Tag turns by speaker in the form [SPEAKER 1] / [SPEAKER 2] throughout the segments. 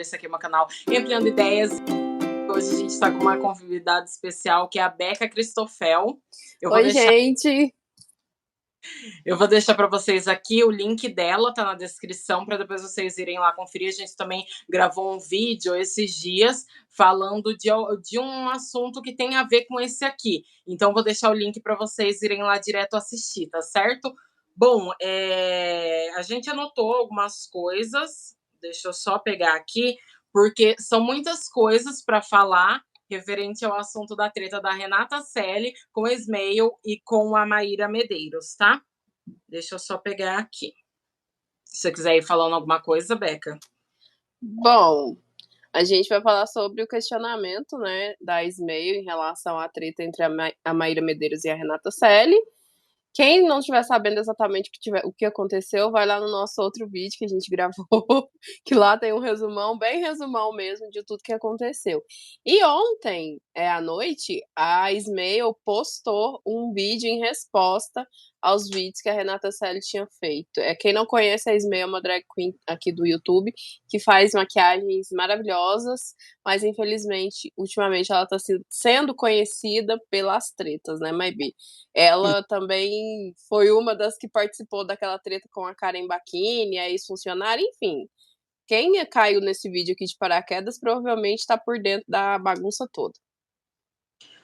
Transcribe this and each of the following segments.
[SPEAKER 1] esse aqui é o meu canal Ampliando Ideias. Hoje a gente está com uma convidada especial, que é a Beca Cristofel.
[SPEAKER 2] Oi, gente!
[SPEAKER 1] Eu vou deixar para vocês aqui o link dela, tá na descrição, para depois vocês irem lá conferir. A gente também gravou um vídeo esses dias falando de um assunto que tem a ver com esse aqui. Então, vou deixar o link para vocês irem lá direto assistir, tá certo? Bom, a gente anotou algumas coisas, deixa eu só pegar aqui, porque são muitas coisas para falar referente ao assunto da treta da Renata Celli com a Ismael e com a Maíra Medeiros, tá? Deixa eu só pegar aqui. Se você quiser ir falando alguma coisa, Beca.
[SPEAKER 2] Bom, a gente vai falar sobre o questionamento, né, da Ismael em relação à treta entre a Maíra Medeiros e a Renata Celli. Quem não estiver sabendo exatamente o que aconteceu, vai lá no nosso outro vídeo que a gente gravou, que lá tem um resumão, bem resumão mesmo, de tudo que aconteceu. E ontem, à noite, a Ismael postou um vídeo em resposta aos vídeos que a Renata Celli tinha feito. Quem não conhece, a Ismael é uma drag queen aqui do YouTube, que faz maquiagens maravilhosas, mas infelizmente, ultimamente, ela está sendo conhecida pelas tretas, né, Maybe? Ela também foi uma das que participou daquela treta com a Karen Bacchini, a ex-funcionária, enfim. Quem caiu nesse vídeo aqui de paraquedas provavelmente está por dentro da bagunça toda.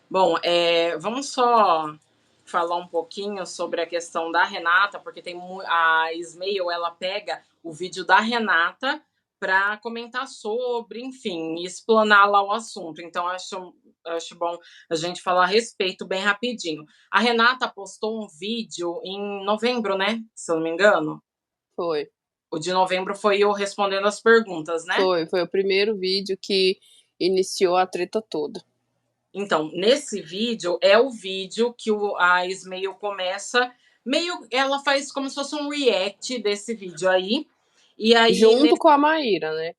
[SPEAKER 1] Bom, vamos só falar um pouquinho sobre a questão da Renata, porque a Ismael, ela pega o vídeo da Renata para comentar sobre, enfim, explanar lá o assunto. Então, acho bom a gente falar a respeito bem rapidinho. A Renata postou um vídeo em novembro, né? Se eu não me engano.
[SPEAKER 2] Foi.
[SPEAKER 1] O de novembro foi eu respondendo as perguntas, né?
[SPEAKER 2] Foi o primeiro vídeo que iniciou a treta toda.
[SPEAKER 1] Então, nesse vídeo, é o vídeo que a Ismael começa, ela faz como se fosse um react desse vídeo aí. E aí
[SPEAKER 2] junto com a Maíra, né?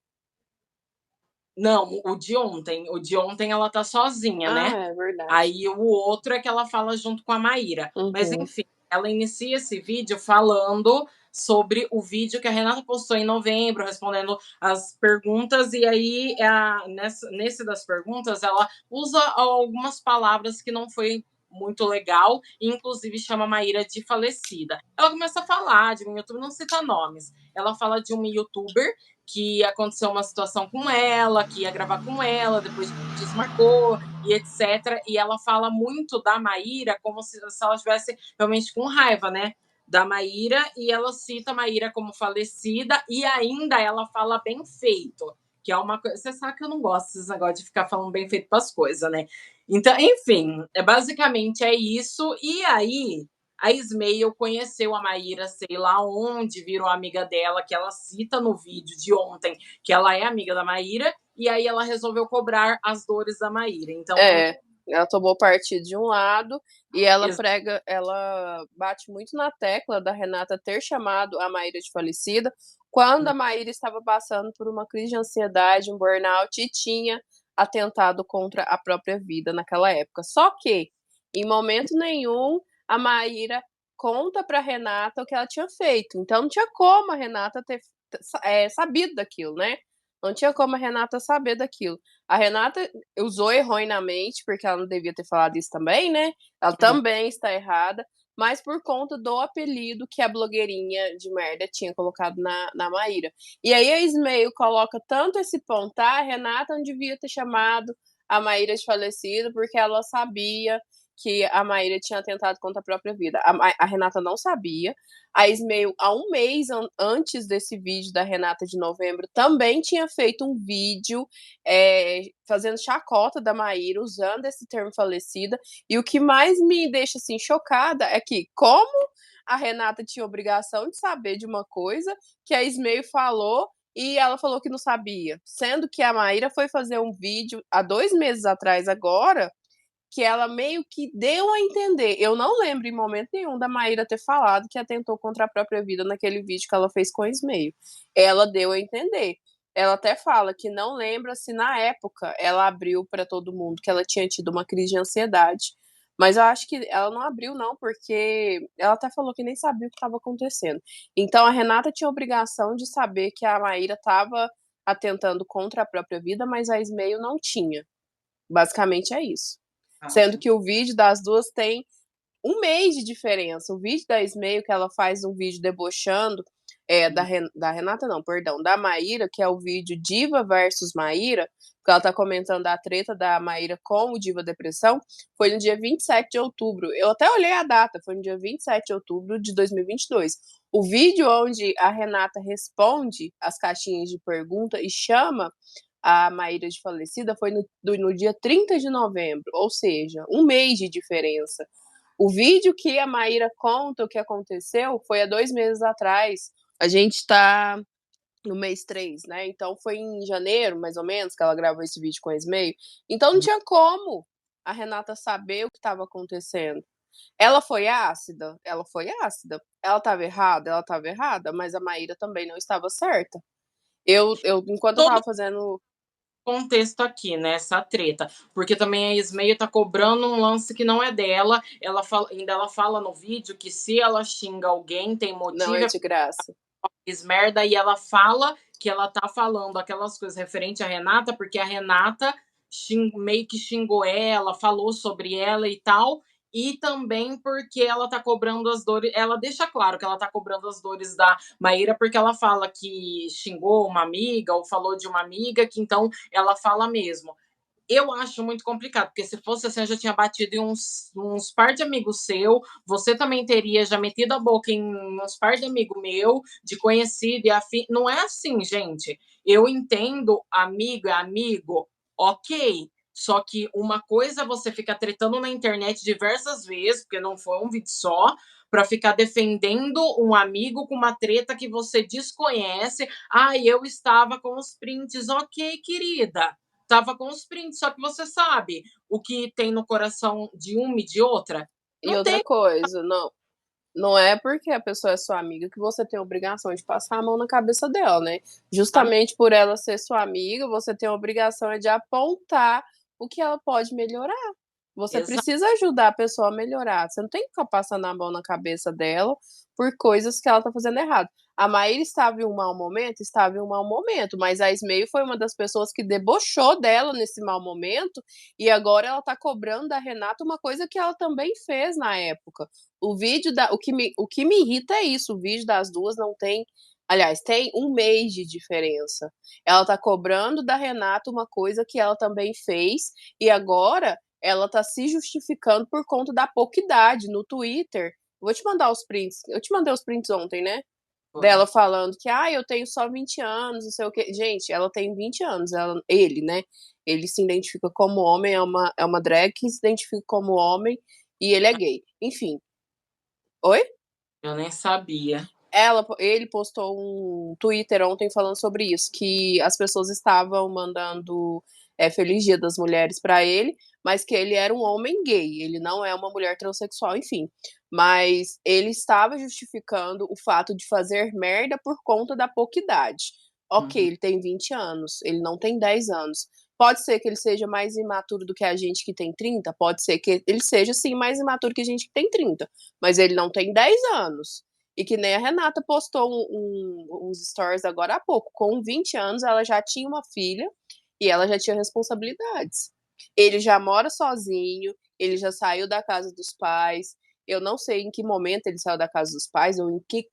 [SPEAKER 1] Não, o de ontem. O de ontem ela tá sozinha, né?
[SPEAKER 2] É verdade.
[SPEAKER 1] Aí o outro é que ela fala junto com a Maíra. Mas, enfim, ela inicia esse vídeo falando sobre o vídeo que a Renata postou em novembro, respondendo as perguntas. E aí, nesse das perguntas, ela usa algumas palavras que não foi muito legal, e inclusive chama a Maíra de falecida. Ela começa a falar de um youtuber, não cita nomes. Ela fala de uma youtuber que aconteceu uma situação com ela, que ia gravar com ela, depois desmarcou e etc. E ela fala muito da Maíra como se ela estivesse realmente com raiva, né? Da Maíra, e ela cita a Maíra como falecida, e ainda ela fala bem feito, que é uma coisa. Você sabe que eu não gosto desses negócios de ficar falando bem feito para as coisas, né? Então, enfim, basicamente é isso. E aí, a Ismael conheceu a Maíra, sei lá onde, virou amiga dela, que ela cita no vídeo de ontem, que ela é amiga da Maíra, e aí ela resolveu cobrar as dores da Maíra. Então,
[SPEAKER 2] ela tomou partido de um lado e ela bate muito na tecla da Renata ter chamado a Maíra de falecida quando a Maíra estava passando por uma crise de ansiedade, um burnout, e tinha atentado contra a própria vida naquela época. Só que, em momento nenhum, a Maíra conta para Renata o que ela tinha feito. Então, não tinha como a Renata ter sabido daquilo, né? Não tinha como a Renata saber daquilo. A Renata usou erroneamente, porque ela não devia ter falado isso também, né? Ela também está errada, mas por conta do apelido que a blogueirinha de merda tinha colocado na Maíra. E aí a Ismael coloca tanto esse ponto, tá? A Renata não devia ter chamado a Maíra de falecida, porque ela sabia que a Maíra tinha atentado contra a própria vida. A Renata não sabia. A Ismael, há um mês antes desse vídeo da Renata de novembro, também tinha feito um vídeo fazendo chacota da Maíra, usando esse termo falecida. E o que mais me deixa assim chocada é que, como a Renata tinha obrigação de saber de uma coisa que a Ismael falou e ela falou que não sabia, sendo que a Maíra foi fazer um vídeo há 2 meses atrás agora, que ela meio que deu a entender. Eu não lembro em momento nenhum da Maíra ter falado que atentou contra a própria vida naquele vídeo que ela fez com o Ismael. Ela deu a entender. Ela até fala que não lembra se na época ela abriu para todo mundo que ela tinha tido uma crise de ansiedade. Mas eu acho que ela não abriu, não, porque ela até falou que nem sabia o que estava acontecendo. Então a Renata tinha a obrigação de saber que a Maíra estava atentando contra a própria vida, mas a Ismael não tinha. Basicamente é isso. Sendo que o vídeo das duas tem um mês de diferença. O vídeo da Ismael, que ela faz um vídeo debochando, da Renata não, perdão, da Maíra, que é o vídeo Diva versus Maíra, que ela tá comentando a treta da Maíra com o Diva Depressão, foi no dia 27 de outubro. Eu até olhei a data, foi no dia 27 de outubro de 2022. O vídeo onde a Renata responde as caixinhas de pergunta e chama a Maíra de falecida foi no dia 30 de novembro, ou seja, um mês de diferença. O vídeo que a Maíra conta o que aconteceu foi há 2 meses atrás. A gente está no mês 3, né? Então foi em janeiro, mais ou menos, que ela gravou esse vídeo com a Ismael. Então não tinha como a Renata saber o que estava acontecendo. Ela foi ácida? Ela foi ácida. Ela estava errada? Ela estava errada, mas a Maíra também não estava certa. Enquanto eu estava fazendo
[SPEAKER 1] contexto aqui, né, essa treta, porque também a Ismael tá cobrando um lance que não é dela, ela fala no vídeo que se ela xinga alguém, tem
[SPEAKER 2] não
[SPEAKER 1] motivo,
[SPEAKER 2] é de graça.
[SPEAKER 1] merda, e ela fala que ela tá falando aquelas coisas referente à Renata, porque a Renata meio que xingou ela, falou sobre ela e tal, e também porque ela tá cobrando as dores, ela deixa claro que ela tá cobrando as dores da Maíra, porque ela fala que xingou uma amiga ou falou de uma amiga, que então ela fala mesmo. Eu acho muito complicado, porque se fosse assim, eu já tinha batido em uns par de amigos seu, você também teria já metido a boca em uns par de amigo meu, de conhecido e afim. Não é assim, gente. Eu entendo, amigo é amigo, ok. Só que uma coisa você fica tretando na internet diversas vezes, porque não foi um vídeo só, para ficar defendendo um amigo com uma treta que você desconhece. Ah, eu estava com os prints, ok, querida. Tava com os prints, só que você sabe o que tem no coração de uma e de outra?
[SPEAKER 2] E
[SPEAKER 1] Não
[SPEAKER 2] outra
[SPEAKER 1] tem.
[SPEAKER 2] coisa, não é porque a pessoa é sua amiga que você tem a obrigação de passar a mão na cabeça dela, né? Justamente por ela ser sua amiga, você tem a obrigação de apontar o que ela pode melhorar. Você
[SPEAKER 1] Exato.
[SPEAKER 2] precisa ajudar a pessoa a melhorar. Você não tem que ficar passando a mão na cabeça dela por coisas que ela tá fazendo errado. A Maíra estava em um mau momento? Estava em um mau momento, mas a Ismael foi uma das pessoas que debochou dela nesse mau momento e agora ela tá cobrando da Renata uma coisa que ela também fez na época. O que me irrita é isso, o vídeo das duas não tem, aliás, tem um mês de diferença. Ela tá cobrando da Renata uma coisa que ela também fez e agora ela tá se justificando por conta da pouca idade no Twitter. Vou te mandar os prints. Eu te mandei os prints ontem, né? Dela falando que, eu tenho só 20 anos, não sei o quê. Gente, ela tem 20 anos, ele, né? Ele se identifica como homem, é uma drag que se identifica como homem e ele é gay. Enfim. Oi?
[SPEAKER 1] Eu nem sabia.
[SPEAKER 2] Ele postou um Twitter ontem falando sobre isso, que as pessoas estavam mandando Feliz Dia das Mulheres para ele, mas que ele era um homem gay, ele não é uma mulher transexual, enfim. Mas ele estava justificando o fato de fazer merda por conta da pouca idade. Ok, ele tem 20 anos, ele não tem 10 anos. Pode ser que ele seja mais imaturo do que a gente que tem 30, pode ser que ele seja sim mais imaturo que a gente que tem 30, mas ele não tem 10 anos. E que nem a Renata postou uns stories agora há pouco. Com 20 anos, ela já tinha uma filha e ela já tinha responsabilidades. Ele já mora sozinho, ele já saiu da casa dos pais. Eu não sei em que momento ele saiu da casa dos pais ou em que.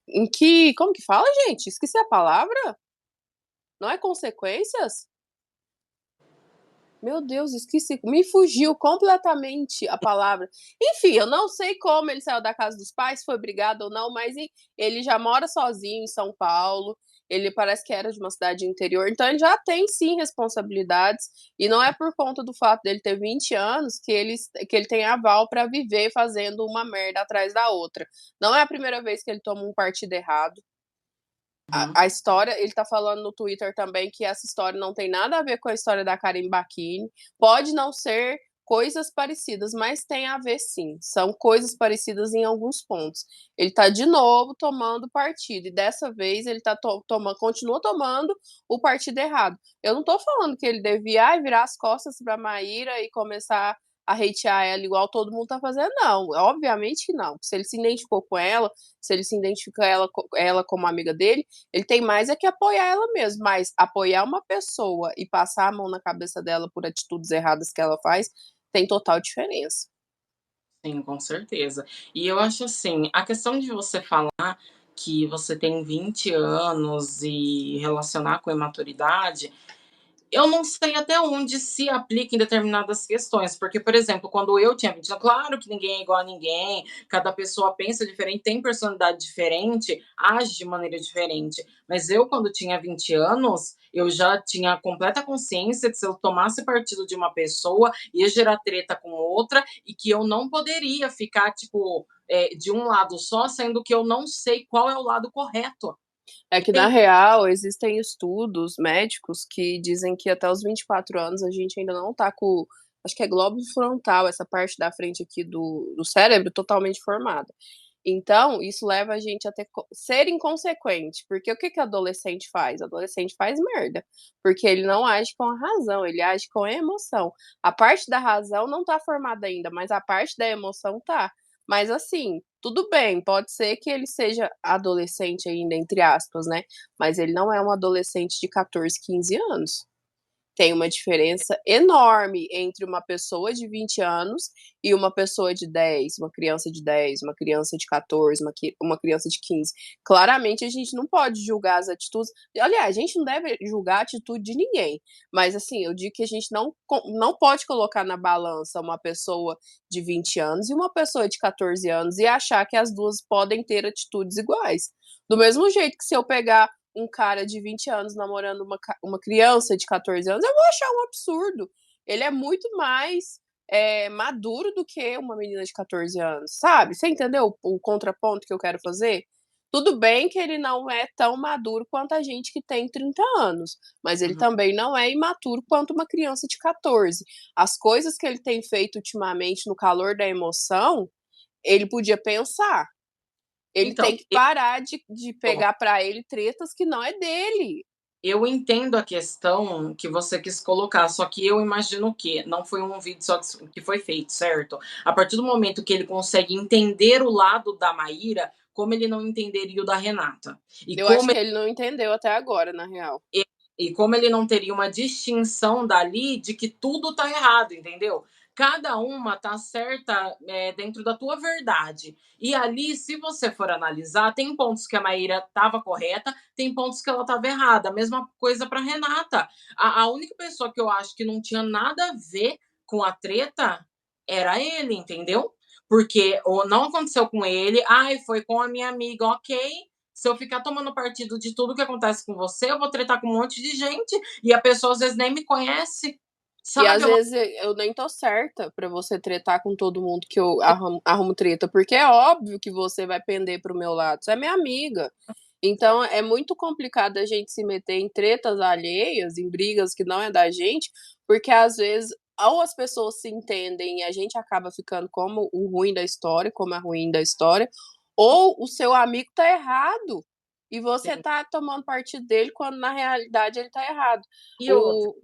[SPEAKER 2] Em que. Como que fala, gente? Esqueci a palavra. Não é consequências? Meu Deus, esqueci. Me fugiu completamente a palavra. Enfim, eu não sei como ele saiu da casa dos pais, foi brigado ou não, mas ele já mora sozinho em São Paulo. Ele parece que era de uma cidade interior, então ele já tem sim responsabilidades. E não é por conta do fato dele ter 20 anos que ele tem aval para viver fazendo uma merda atrás da outra. Não é a primeira vez que ele toma um partido errado. A história, ele tá falando no Twitter também que essa história não tem nada a ver com a história da Karen Bakini. Pode não ser coisas parecidas, mas tem a ver sim. São coisas parecidas em alguns pontos. Ele tá de novo tomando partido e dessa vez ele tá continua tomando o partido errado. Eu não tô falando que ele devia virar as costas para Maíra e começar a hatear ela igual todo mundo tá fazendo, não. Obviamente que não. Se ele se identificou com ela, se ele se identifica ela como amiga dele, ele tem mais é que apoiar ela mesmo. Mas apoiar uma pessoa e passar a mão na cabeça dela por atitudes erradas que ela faz, tem total diferença.
[SPEAKER 1] Sim, com certeza. E eu acho assim, a questão de você falar que você tem 20 anos e relacionar com imaturidade, eu não sei até onde se aplica em determinadas questões, porque, por exemplo, quando eu tinha 20 anos, claro que ninguém é igual a ninguém, cada pessoa pensa diferente, tem personalidade diferente, age de maneira diferente. Mas eu, quando tinha 20 anos, eu já tinha completa consciência que se eu tomasse partido de uma pessoa, ia gerar treta com outra e que eu não poderia ficar, tipo, de um lado só, sendo que eu não sei qual é o lado correto.
[SPEAKER 2] É que, na real, existem estudos médicos que dizem que até os 24 anos a gente ainda não tá com, acho que é globo frontal, essa parte da frente aqui do cérebro totalmente formada. Então, isso leva a gente a ser inconsequente, porque o que que adolescente faz? Adolescente faz merda, porque ele não age com a razão, ele age com a emoção. A parte da razão não tá formada ainda, mas a parte da emoção tá. Mas assim, tudo bem, pode ser que ele seja adolescente ainda, entre aspas, né? Mas ele não é um adolescente de 14, 15 anos. Tem uma diferença enorme entre uma pessoa de 20 anos e uma pessoa de 10, uma criança de 10, uma criança de 14, uma criança de 15. Claramente, a gente não pode julgar as atitudes. Aliás, a gente não deve julgar a atitude de ninguém. Mas, assim, eu digo que a gente não pode colocar na balança uma pessoa de 20 anos e uma pessoa de 14 anos e achar que as duas podem ter atitudes iguais. Do mesmo jeito que se eu pegar um cara de 20 anos namorando uma criança de 14 anos, eu vou achar um absurdo. Ele é muito mais maduro do que uma menina de 14 anos, sabe? Você entendeu o contraponto que eu quero fazer? Tudo bem que ele não é tão maduro quanto a gente que tem 30 anos, mas ele
[SPEAKER 1] Uhum.
[SPEAKER 2] também não é imaturo quanto uma criança de 14. As coisas que ele tem feito ultimamente no calor da emoção, ele podia pensar. Ele
[SPEAKER 1] Então,
[SPEAKER 2] tem que parar de pegar pra ele tretas que não é dele.
[SPEAKER 1] eu entendo a questão que você quis colocar, só que eu imagino que não foi um vídeo só que foi feito, certo? A partir do momento que ele consegue entender o lado da Maíra, como ele não entenderia o da Renata? E
[SPEAKER 2] Eu acho
[SPEAKER 1] como
[SPEAKER 2] que ele não entendeu até agora, na real.
[SPEAKER 1] e e como ele não teria uma distinção dali de que tudo tá errado, entendeu? Cada uma tá certa, dentro da tua verdade. E ali, se você for analisar, tem pontos que a Maíra estava correta, tem pontos que ela estava errada. A mesma coisa para Renata. A única pessoa que eu acho que não tinha nada a ver com a treta era ele, entendeu? Porque ou não aconteceu com ele, ai, foi com a minha amiga, ok, se eu ficar tomando partido de tudo que acontece com você, eu vou tretar com um monte de gente e a pessoa às vezes nem me conhece,
[SPEAKER 2] E às
[SPEAKER 1] sabe?
[SPEAKER 2] vezes eu nem tô certa pra você tretar com todo mundo que eu arrumo treta, porque é óbvio que você vai pender pro meu lado. Você é minha amiga. Então é muito complicado a gente se meter em tretas alheias, em brigas que não é da gente, porque às vezes ou as pessoas se entendem e a gente acaba ficando como o ruim da história, como a ruim da história, ou o seu amigo tá errado e você
[SPEAKER 1] Sim.
[SPEAKER 2] tá tomando partido dele quando na realidade ele tá errado.
[SPEAKER 1] E outra,
[SPEAKER 2] O,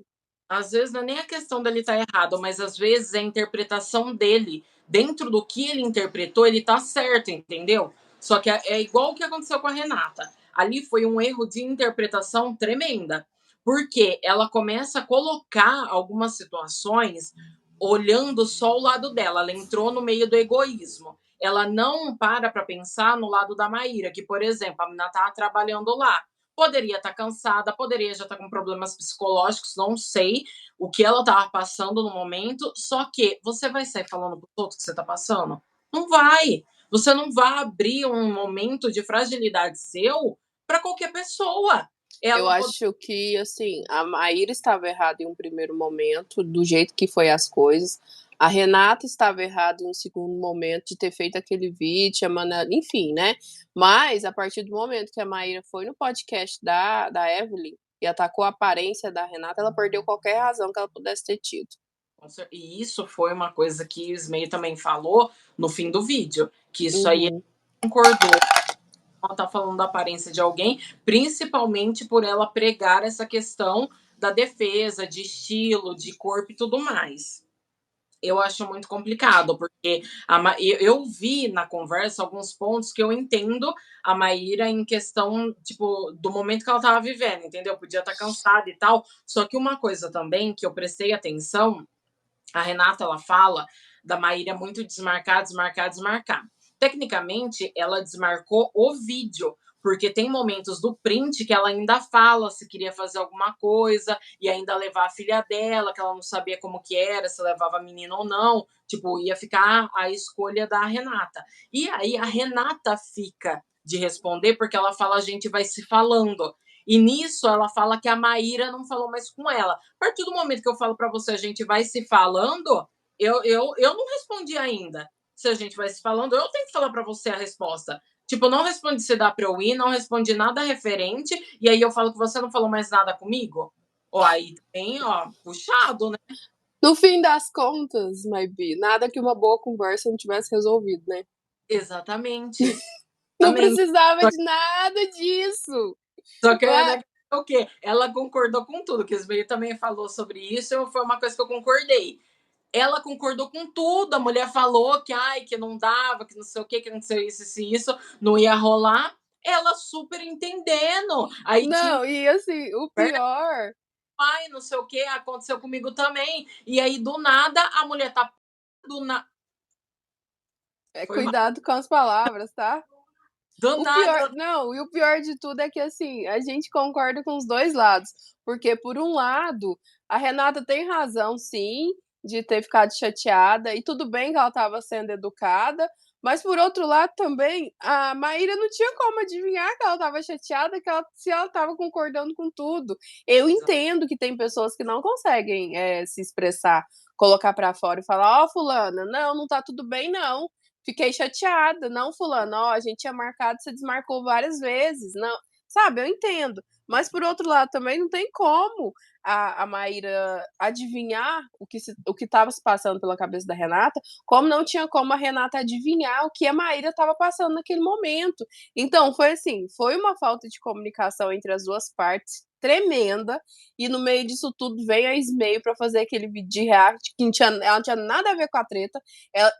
[SPEAKER 1] às vezes não é nem a questão dele estar errado, mas às vezes é a interpretação dele. Dentro do que ele interpretou, ele tá certo, entendeu? Só que é igual o que aconteceu com a Renata. Ali foi um erro de interpretação tremenda. Porque ela começa a colocar algumas situações olhando só o lado dela. Ela entrou no meio do egoísmo. Ela não para pensar no lado da Maíra, que, por exemplo, a menina tá trabalhando lá. Poderia estar cansada, poderia já estar com problemas psicológicos, não sei o que ela estava passando no momento. Só que você vai sair falando para os outros que você está passando? Não vai. Você não vai abrir um momento de fragilidade seu para qualquer pessoa.
[SPEAKER 2] Eu
[SPEAKER 1] Ela pode.
[SPEAKER 2] acho que, assim, a Maíra estava errada em um primeiro momento, do jeito que foi as coisas. A Renata estava errada em um segundo momento de ter feito aquele vídeo, enfim, né? Mas, a partir do momento que a Maíra foi no podcast da Evelyn e atacou a aparência da Renata, ela perdeu qualquer razão que ela pudesse ter tido.
[SPEAKER 1] E isso foi uma coisa que o Ismay também falou no fim do vídeo, que isso aí ele
[SPEAKER 2] Uhum.
[SPEAKER 1] concordou. Ela tá falando da aparência de alguém, principalmente por ela pregar essa questão da defesa, de estilo, de corpo e tudo mais. Eu acho muito complicado, porque eu vi na conversa alguns pontos que eu entendo a Maíra em questão, tipo, do momento que ela estava vivendo, entendeu? Podia estar cansada e tal. Só que uma coisa também que eu prestei atenção, a Renata, ela fala da Maíra muito desmarcar, desmarcar, desmarcar. Tecnicamente, ela desmarcou o vídeo, porque tem momentos do print que ela ainda fala se queria fazer alguma coisa e ainda levar a filha dela, que ela não sabia como que era, se levava a menina ou não. Tipo, ia ficar a escolha da Renata. E aí a Renata fica de responder porque ela fala a gente vai se falando. E nisso ela fala que a Maíra não falou mais com ela. A partir do momento que eu falo para você, a gente vai se falando, eu não respondi ainda. Se a gente vai se falando, eu tenho que falar para você a resposta. Tipo, não respondi se dá para eu ir, não respondi nada referente, e aí eu falo que você não falou mais nada comigo. Ó, aí tem, ó, puxado, né?
[SPEAKER 2] No fim das contas, Maybe, nada que uma boa conversa não tivesse resolvido, né?
[SPEAKER 1] Exatamente.
[SPEAKER 2] Não
[SPEAKER 1] Exatamente.
[SPEAKER 2] precisava de nada disso.
[SPEAKER 1] Só que
[SPEAKER 2] Mas,
[SPEAKER 1] né, o quê? Ela concordou com tudo, que o Ismael também falou sobre isso, foi uma coisa que eu concordei. Ela concordou com tudo, a mulher falou que, ai, que não dava, que não sei o que não sei isso, isso, não ia rolar. Ela super entendendo. Aí tinha
[SPEAKER 2] não, e assim, o pior.
[SPEAKER 1] pai, não sei o que, aconteceu comigo também. E aí, do nada, a mulher tá. Do, na...
[SPEAKER 2] É
[SPEAKER 1] Foi mal.
[SPEAKER 2] cuidado com as palavras, tá?
[SPEAKER 1] Do
[SPEAKER 2] O
[SPEAKER 1] nada,
[SPEAKER 2] pior,
[SPEAKER 1] ela
[SPEAKER 2] não, e o pior de tudo é que assim, a gente concorda com os dois lados, porque por um lado, a Renata tem razão, sim, de ter ficado chateada, e tudo bem que ela estava sendo educada, mas por outro lado também, a Maíra não tinha como adivinhar que ela estava chateada, se ela estava concordando com tudo. Eu entendo que tem pessoas que não conseguem se expressar, colocar para fora e falar, ó, fulana, não tá tudo bem, não. Fiquei chateada, não, fulano, ó, a gente tinha marcado, você desmarcou várias vezes, não, sabe, eu entendo. Mas por outro lado também não tem como a Maíra adivinhar o que estava se passando pela cabeça da Renata, como não tinha como a Renata adivinhar o que a Maíra estava passando naquele momento. Então, foi assim, foi uma falta de comunicação entre as duas partes tremenda, e no meio disso tudo vem a Ismael para fazer aquele vídeo de react que ela não tinha nada a ver com a treta.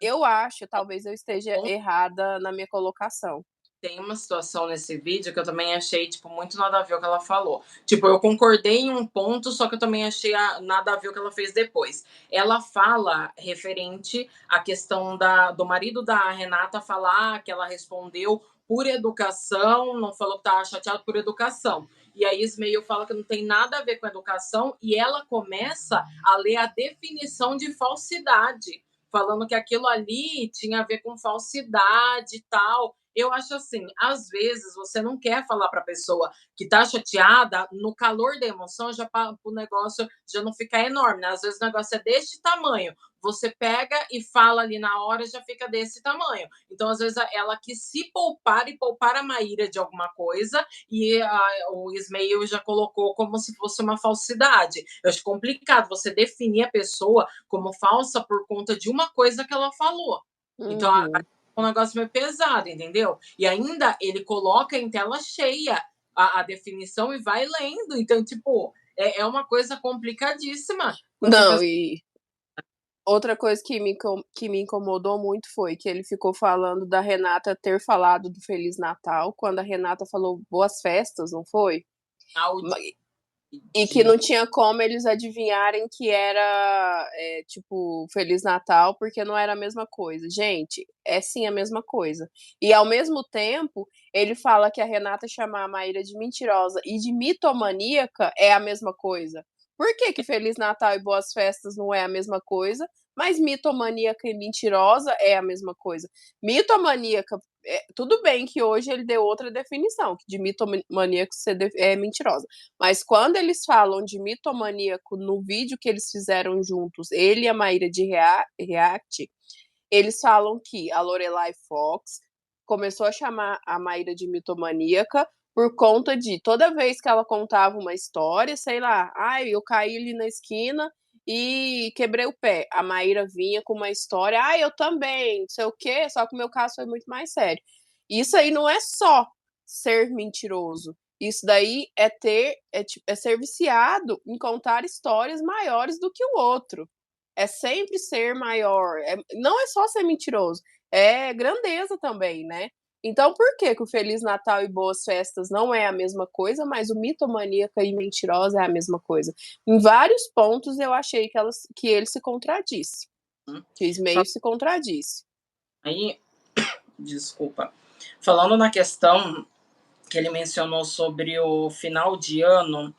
[SPEAKER 2] Eu acho, talvez eu esteja errada na minha colocação.
[SPEAKER 1] tem uma situação nesse vídeo que eu também achei, tipo, muito nada a ver o que ela falou. Tipo, eu concordei em um ponto, só que eu também achei nada a ver o que ela fez depois. Ela fala referente à questão do marido da Renata falar que ela respondeu por educação, não falou que estava chateado por educação. E aí Ismael fala que não tem nada a ver com educação e ela começa a ler a definição de falsidade, falando que aquilo ali tinha a ver com falsidade e tal. Eu acho assim, às vezes você não quer falar para a pessoa que tá chateada, no calor da emoção, já para o negócio já não ficar enorme, né? Às vezes o negócio é deste tamanho, você pega e fala ali na hora, já fica desse tamanho. Então, às vezes, ela quis se poupar e poupar a Maíra de alguma coisa, e o Ismael já colocou como se fosse uma falsidade. Eu acho complicado você definir a pessoa como falsa por conta de uma coisa que ela falou. Então,
[SPEAKER 2] Uhum.
[SPEAKER 1] um negócio meio pesado, entendeu? E ainda ele coloca em tela cheia a definição e vai lendo. Então, tipo, é uma coisa complicadíssima. Quando você
[SPEAKER 2] Não,
[SPEAKER 1] pensa,
[SPEAKER 2] e outra coisa que me incomodou muito foi que ele ficou falando da Renata ter falado do Feliz Natal, quando a Renata falou boas festas, não foi? E que
[SPEAKER 1] de
[SPEAKER 2] não tinha como eles adivinharem que era, tipo, Feliz Natal, porque não era a mesma coisa. Gente, é sim a mesma coisa. E ao mesmo tempo, ele fala que a Renata chamar a Maíra de mentirosa e de mitomaníaca é a mesma coisa. Por que que Feliz Natal e Boas Festas não é a mesma coisa, mas mitomaníaca e mentirosa é a mesma coisa? Mitomaníaca, tudo bem que hoje ele deu outra definição, que de mitomaníaco é mentirosa. Mas quando eles falam de mitomaníaco no vídeo que eles fizeram juntos, ele e a Maíra de React, eles falam que a Lorelai Fox começou a chamar a Maíra de mitomaníaca por conta de toda vez que ela contava uma história, sei lá, ai, eu caí ali na esquina e quebrei o pé. A Maíra vinha com uma história, ai, eu também, não sei o quê, só que o meu caso foi muito mais sério. Isso aí não é só ser mentiroso. Isso daí é ser viciado em contar histórias maiores do que o outro. é sempre ser maior, não é só ser mentiroso, é grandeza também, né. Então por que que o Feliz Natal e Boas Festas não é a mesma coisa, mas o Mitomaníaca e Mentirosa é a mesma coisa? Em vários pontos eu achei que ele se contradisse, que o Ismael se contradisse.
[SPEAKER 1] Aí, desculpa. Falando na questão que ele mencionou sobre o final de ano,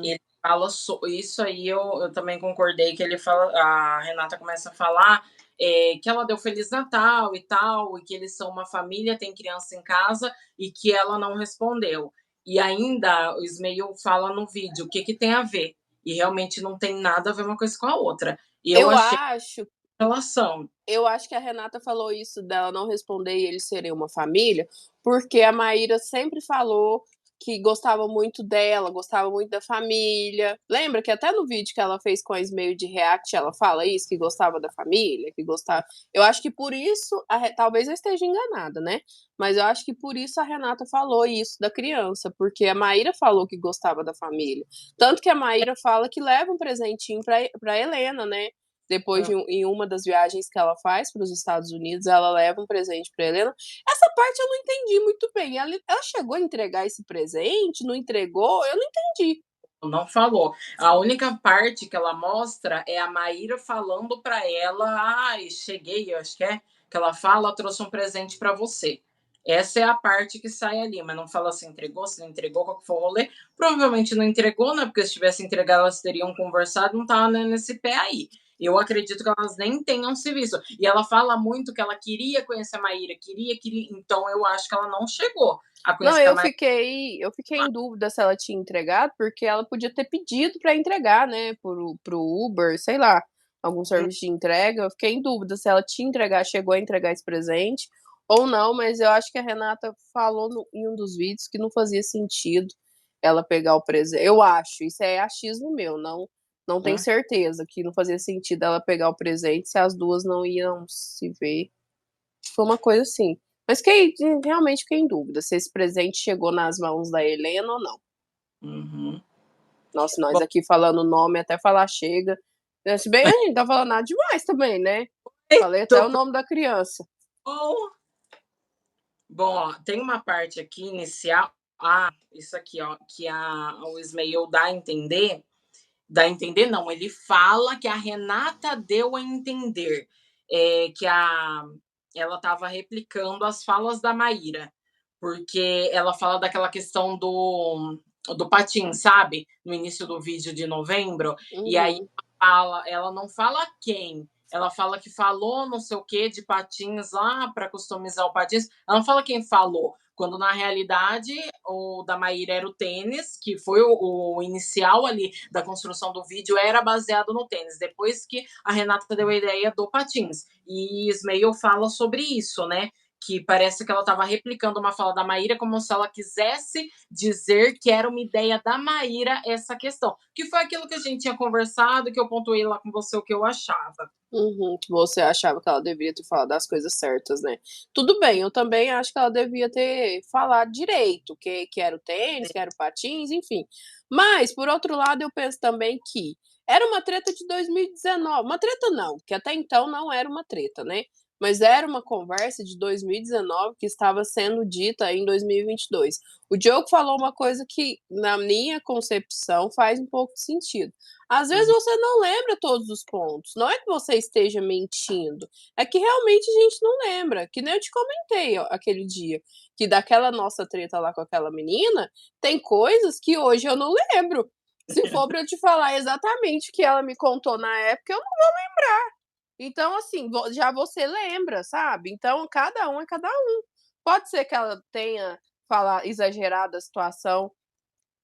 [SPEAKER 1] ele fala isso aí eu também concordei que ele fala, a Renata começa a falar que ela deu Feliz Natal e tal, e que eles são uma família, tem criança em casa, e que ela não respondeu. E ainda o Ismael fala no vídeo o que, que tem a ver. E realmente não tem nada a ver uma coisa com a outra. E eu
[SPEAKER 2] Eu
[SPEAKER 1] achei
[SPEAKER 2] acho
[SPEAKER 1] relação.
[SPEAKER 2] Eu acho que a Renata falou isso dela não responder e eles serem uma família, porque a Maíra sempre falou que gostava muito dela, gostava muito da família. Lembra que até no vídeo que ela fez com a Ismael de react, ela fala isso, que gostava da família, que gostava. Eu acho que por isso, talvez eu esteja enganada, né? Mas eu acho que por isso a Renata falou isso da criança, porque a Maíra falou que gostava da família. Tanto que a Maíra fala que leva um presentinho pra Helena, né? Depois em uma das viagens que ela faz para os Estados Unidos, ela leva um presente para Helena. Essa parte eu não entendi muito bem. Ela chegou a entregar esse presente? Não entregou? Eu não entendi.
[SPEAKER 1] Não falou. A única parte que ela mostra é a Maíra falando para ela: ai, cheguei, eu acho que ela fala, trouxe um presente para você. Essa é a parte que sai ali, mas não fala se entregou, se não entregou, qual que foi o rolê. Provavelmente não entregou, né? Porque se tivesse entregado, elas teriam conversado, não tava nesse pé aí. Eu acredito que elas nem tenham se visto. E ela fala muito que ela queria conhecer a Maíra, queria. Então eu acho que ela não chegou a
[SPEAKER 2] Não,
[SPEAKER 1] conhecer a Maíra.
[SPEAKER 2] eu fiquei em dúvida se ela tinha entregado, porque ela podia ter pedido para entregar, né, pro Uber, sei lá, algum serviço de entrega. Eu fiquei em dúvida se ela tinha entregado, chegou a entregar esse presente ou não, mas eu acho que a Renata falou em um dos vídeos que não fazia sentido ela pegar o presente. Eu acho, isso é achismo meu, não tenho certeza que não fazia sentido ela pegar o presente se as duas não iam se ver. Foi uma coisa assim. Mas realmente fiquei em dúvida se esse presente chegou nas mãos da Helena ou não.
[SPEAKER 1] Uhum.
[SPEAKER 2] Nossa, nós
[SPEAKER 1] Bom,
[SPEAKER 2] aqui falando o nome até falar chega. Se bem, a gente tá falando nada demais também, né? Falei até o nome da criança.
[SPEAKER 1] Bom, ó, tem uma parte aqui inicial. Isso aqui, ó, que o Ismael dá a entender, não, ele fala que a Renata deu a entender que ela estava replicando as falas da Maíra, porque ela fala daquela questão do patins, sabe? No início do vídeo de novembro, e aí ela não fala quem, ela fala que falou não sei o que de patins lá para customizar o patins, ela não fala quem falou, quando na realidade o da Maíra era o tênis, que foi o inicial ali da construção do vídeo, era baseado no tênis, depois que a Renata deu a ideia do patins. E Ismael fala sobre isso, né? Que parece que ela estava replicando uma fala da Maíra como se ela quisesse dizer que era uma ideia da Maíra essa questão. Que foi aquilo que a gente tinha conversado, que eu pontuei lá com você o que eu achava.
[SPEAKER 2] Que você achava que ela deveria ter falado as coisas certas, né? Tudo bem, eu também acho que ela devia ter falado direito, que era o tênis, que era o patins, enfim. Mas, por outro lado, eu penso também que era uma treta de 2019. Uma treta não, que até então não era uma treta, né? Mas era uma conversa de 2019 que estava sendo dita em 2022. O Diogo falou uma coisa que, na minha concepção, faz um pouco de sentido. Às vezes você não lembra todos os pontos. Não é que você esteja mentindo. É que realmente a gente não lembra. Que nem eu te comentei ó, aquele dia. Que daquela nossa treta lá com aquela menina, tem coisas que hoje eu não lembro. Se for pra eu te falar exatamente o que ela me contou na época, eu não vou lembrar. Então, assim, já você lembra, sabe? Então, cada um é cada um. Pode ser que ela tenha exagerado a situação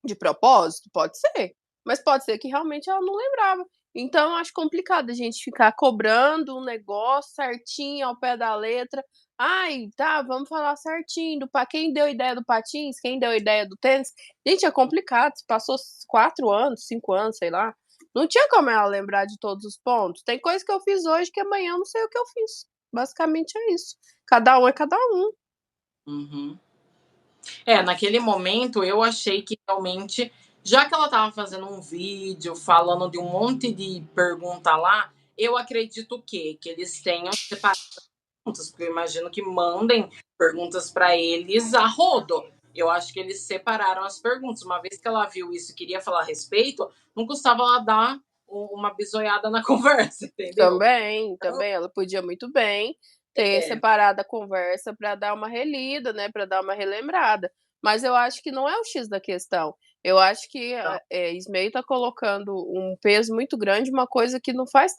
[SPEAKER 2] de propósito? Pode ser. Mas pode ser que realmente ela não lembrava. Então, eu acho complicado a gente ficar cobrando um negócio certinho ao pé da letra. Ai, tá, vamos falar certinho. Para quem deu ideia do patins, quem deu ideia do tênis. Gente, é complicado. Passou 4 anos, 5 anos, sei lá. Não tinha como ela lembrar de todos os pontos. Tem coisa que eu fiz hoje que amanhã eu não sei o que eu fiz. Basicamente é isso. Cada um é cada um.
[SPEAKER 1] Uhum. Naquele momento eu achei que realmente, já que ela estava fazendo um vídeo falando de um monte de pergunta lá, eu acredito o quê? Que eles tenham separado perguntas, porque eu imagino que mandem perguntas para eles a rodo. Eu acho que eles separaram as perguntas. Uma vez que ela viu isso e queria falar a respeito, não custava ela dar uma bisoiada na conversa, entendeu?
[SPEAKER 2] Também, ela podia muito bem ter separado a conversa para dar uma relida, né, para dar uma relembrada. Mas eu acho que não é o X da questão. Eu acho que Ismael está colocando um peso muito grande, uma coisa que não faz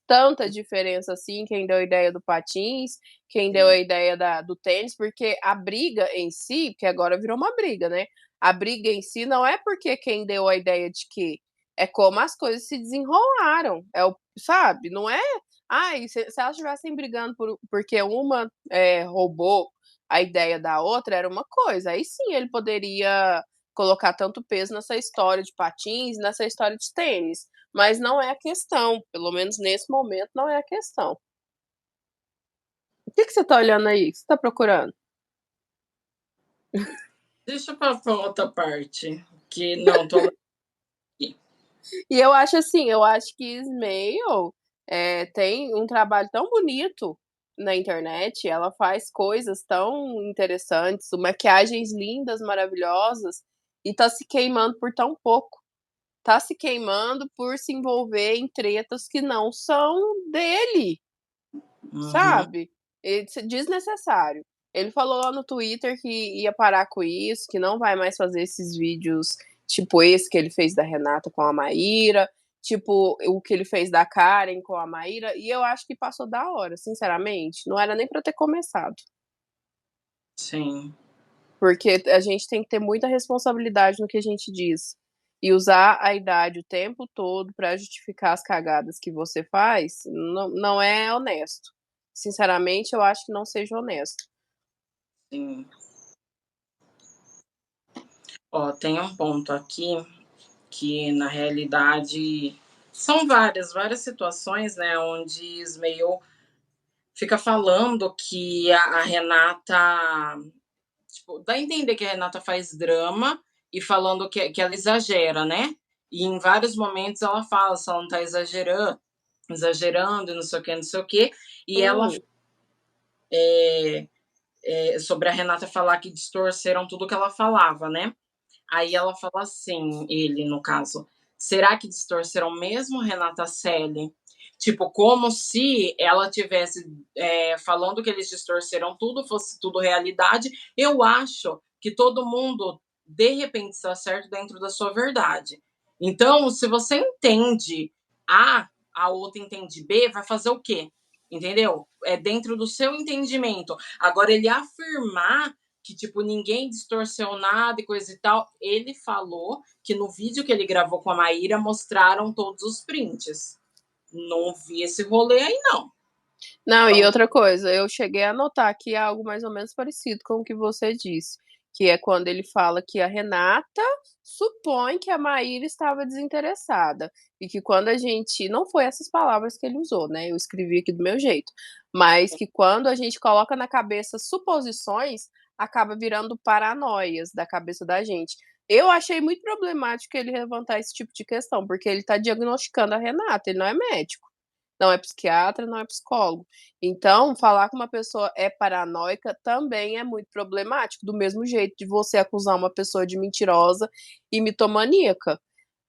[SPEAKER 2] tanta diferença assim, quem deu a ideia do patins, quem deu a ideia do tênis, porque a briga em si, que agora virou uma briga, né? A briga em si não é porque quem deu a ideia de que é como as coisas se desenrolaram. Sabe? Não é. Ai, se elas estivessem brigando porque uma roubou a ideia da outra, era uma coisa. Aí sim ele poderia colocar tanto peso nessa história de patins, nessa história de tênis. Mas não é a questão. Pelo menos nesse momento, não é a questão. O que você tá olhando aí? O que você tá procurando?
[SPEAKER 1] Deixa para outra parte, que não tô.
[SPEAKER 2] E eu acho assim, eu acho que Ismael tem um trabalho tão bonito na internet, ela faz coisas tão interessantes, maquiagens lindas, maravilhosas, e tá se queimando por tão pouco. Tá se queimando por se envolver em tretas que não são dele, sabe? Desnecessário. Ele falou lá no Twitter que ia parar com isso, que não vai mais fazer esses vídeos tipo esse que ele fez da Renata com a Maíra, tipo o que ele fez da Karen com a Maíra, e eu acho que passou da hora, sinceramente. Não era nem para ter começado.
[SPEAKER 1] Sim.
[SPEAKER 2] Porque a gente tem que ter muita responsabilidade no que a gente diz. E usar a idade o tempo todo para justificar as cagadas que você faz não é honesto. Sinceramente, eu acho que não seja honesto.
[SPEAKER 1] Sim. Ó, tem um ponto aqui que, na realidade, são várias situações, né, onde Ismael fica falando que a Renata, tipo, dá a entender que a Renata faz drama e falando que ela exagera, né? E em vários momentos ela fala se ela não tá exagerando, não sei o que, não sei o que. E ela sobre a Renata falar que distorceram tudo que ela falava, né? Aí ela fala assim, ele no caso, será que distorceram mesmo, Renata Selle? Tipo, como se ela tivesse falando que eles distorceram tudo, fosse tudo realidade. Eu acho que todo mundo, de repente, está certo dentro da sua verdade. Então, se você entende a outra entende B, vai fazer o quê? Entendeu? É dentro do seu entendimento. Agora, ele afirmar que, tipo, ninguém distorceu nada e coisa e tal, ele falou que no vídeo que ele gravou com a Maíra mostraram todos os prints. Não vi esse rolê aí, não.
[SPEAKER 2] Não, e outra coisa, eu cheguei a notar aqui algo mais ou menos parecido com o que você disse, que é quando ele fala que a Renata supõe que a Maíra estava desinteressada, e que quando a gente, não foi essas palavras que ele usou, né, eu escrevi aqui do meu jeito, mas que quando a gente coloca na cabeça suposições, acaba virando paranoias da cabeça da gente. Eu achei muito problemático ele levantar esse tipo de questão, porque ele está diagnosticando a Renata, ele não é médico. Não é psiquiatra, não é psicólogo. Então, falar que uma pessoa é paranoica também é muito problemático, do mesmo jeito de você acusar uma pessoa de mentirosa e mitomaníaca.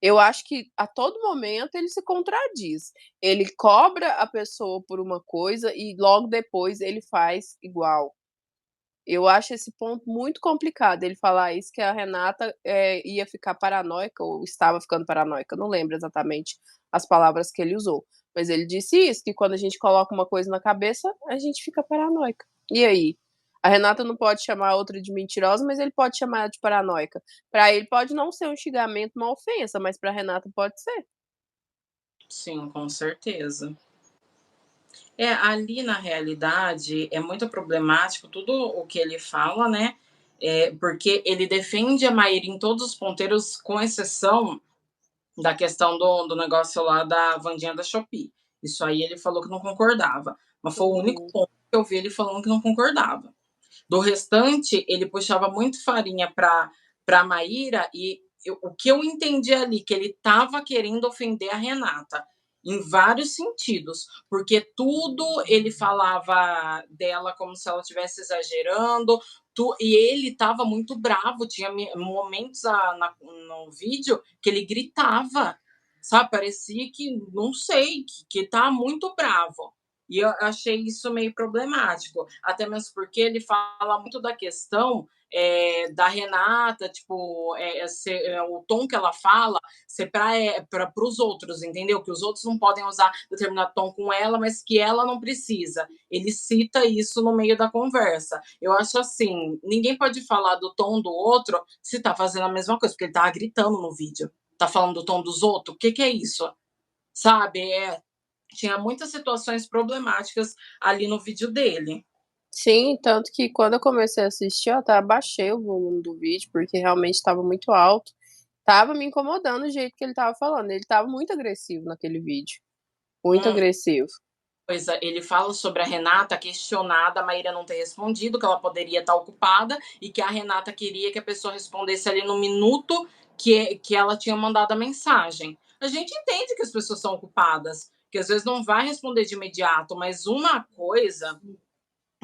[SPEAKER 2] Eu acho que a todo momento ele se contradiz. Ele cobra a pessoa por uma coisa e logo depois ele faz igual. Eu acho esse ponto muito complicado, ele falar isso, que a Renata ia ficar paranoica, ou estava ficando paranoica, não lembro exatamente as palavras que ele usou. Mas ele disse isso, que quando a gente coloca uma coisa na cabeça, a gente fica paranoica. E aí? A Renata não pode chamar a outra de mentirosa, mas ele pode chamar ela de paranoica. Para ele pode não ser um xingamento, uma ofensa, mas para Renata pode ser.
[SPEAKER 1] Sim, com certeza. Ali na realidade é muito problemático tudo o que ele fala, né? Porque ele defende a Maíra em todos os ponteiros, com exceção da questão do negócio lá da Vandinha da Shopee. Isso aí ele falou que não concordava. Mas foi o único ponto que eu vi ele falando que não concordava. Do restante, ele puxava muito farinha para Maíra e o que eu entendi ali, que ele estava querendo ofender a Renata. em vários sentidos, porque tudo ele falava dela como se ela estivesse exagerando, e ele estava muito bravo, tinha momentos no vídeo que ele gritava, sabe? Parecia que, não sei, que tá muito bravo. E eu achei isso meio problemático, até mesmo porque ele fala muito da questão da Renata, tipo, o tom que ela fala ser para os outros, entendeu? Que os outros não podem usar determinado tom com ela, mas que ela não precisa. Ele cita isso no meio da conversa. Eu acho assim, ninguém pode falar do tom do outro se tá fazendo a mesma coisa, porque ele tá gritando no vídeo. Tá falando do tom dos outros? O que é isso? Sabe? Tinha muitas situações problemáticas ali no vídeo dele.
[SPEAKER 2] Sim, tanto que quando eu comecei a assistir, eu até abaixei o volume do vídeo, porque realmente estava muito alto. Tava me incomodando o jeito que ele tava falando. Ele tava muito agressivo naquele vídeo. Muito agressivo.
[SPEAKER 1] Coisa, ele fala sobre a Renata questionada, a Maíra não ter respondido, que ela poderia estar ocupada e que a Renata queria que a pessoa respondesse ali no minuto que ela tinha mandado a mensagem. A gente entende que as pessoas são ocupadas, que às vezes não vai responder de imediato, mas uma coisa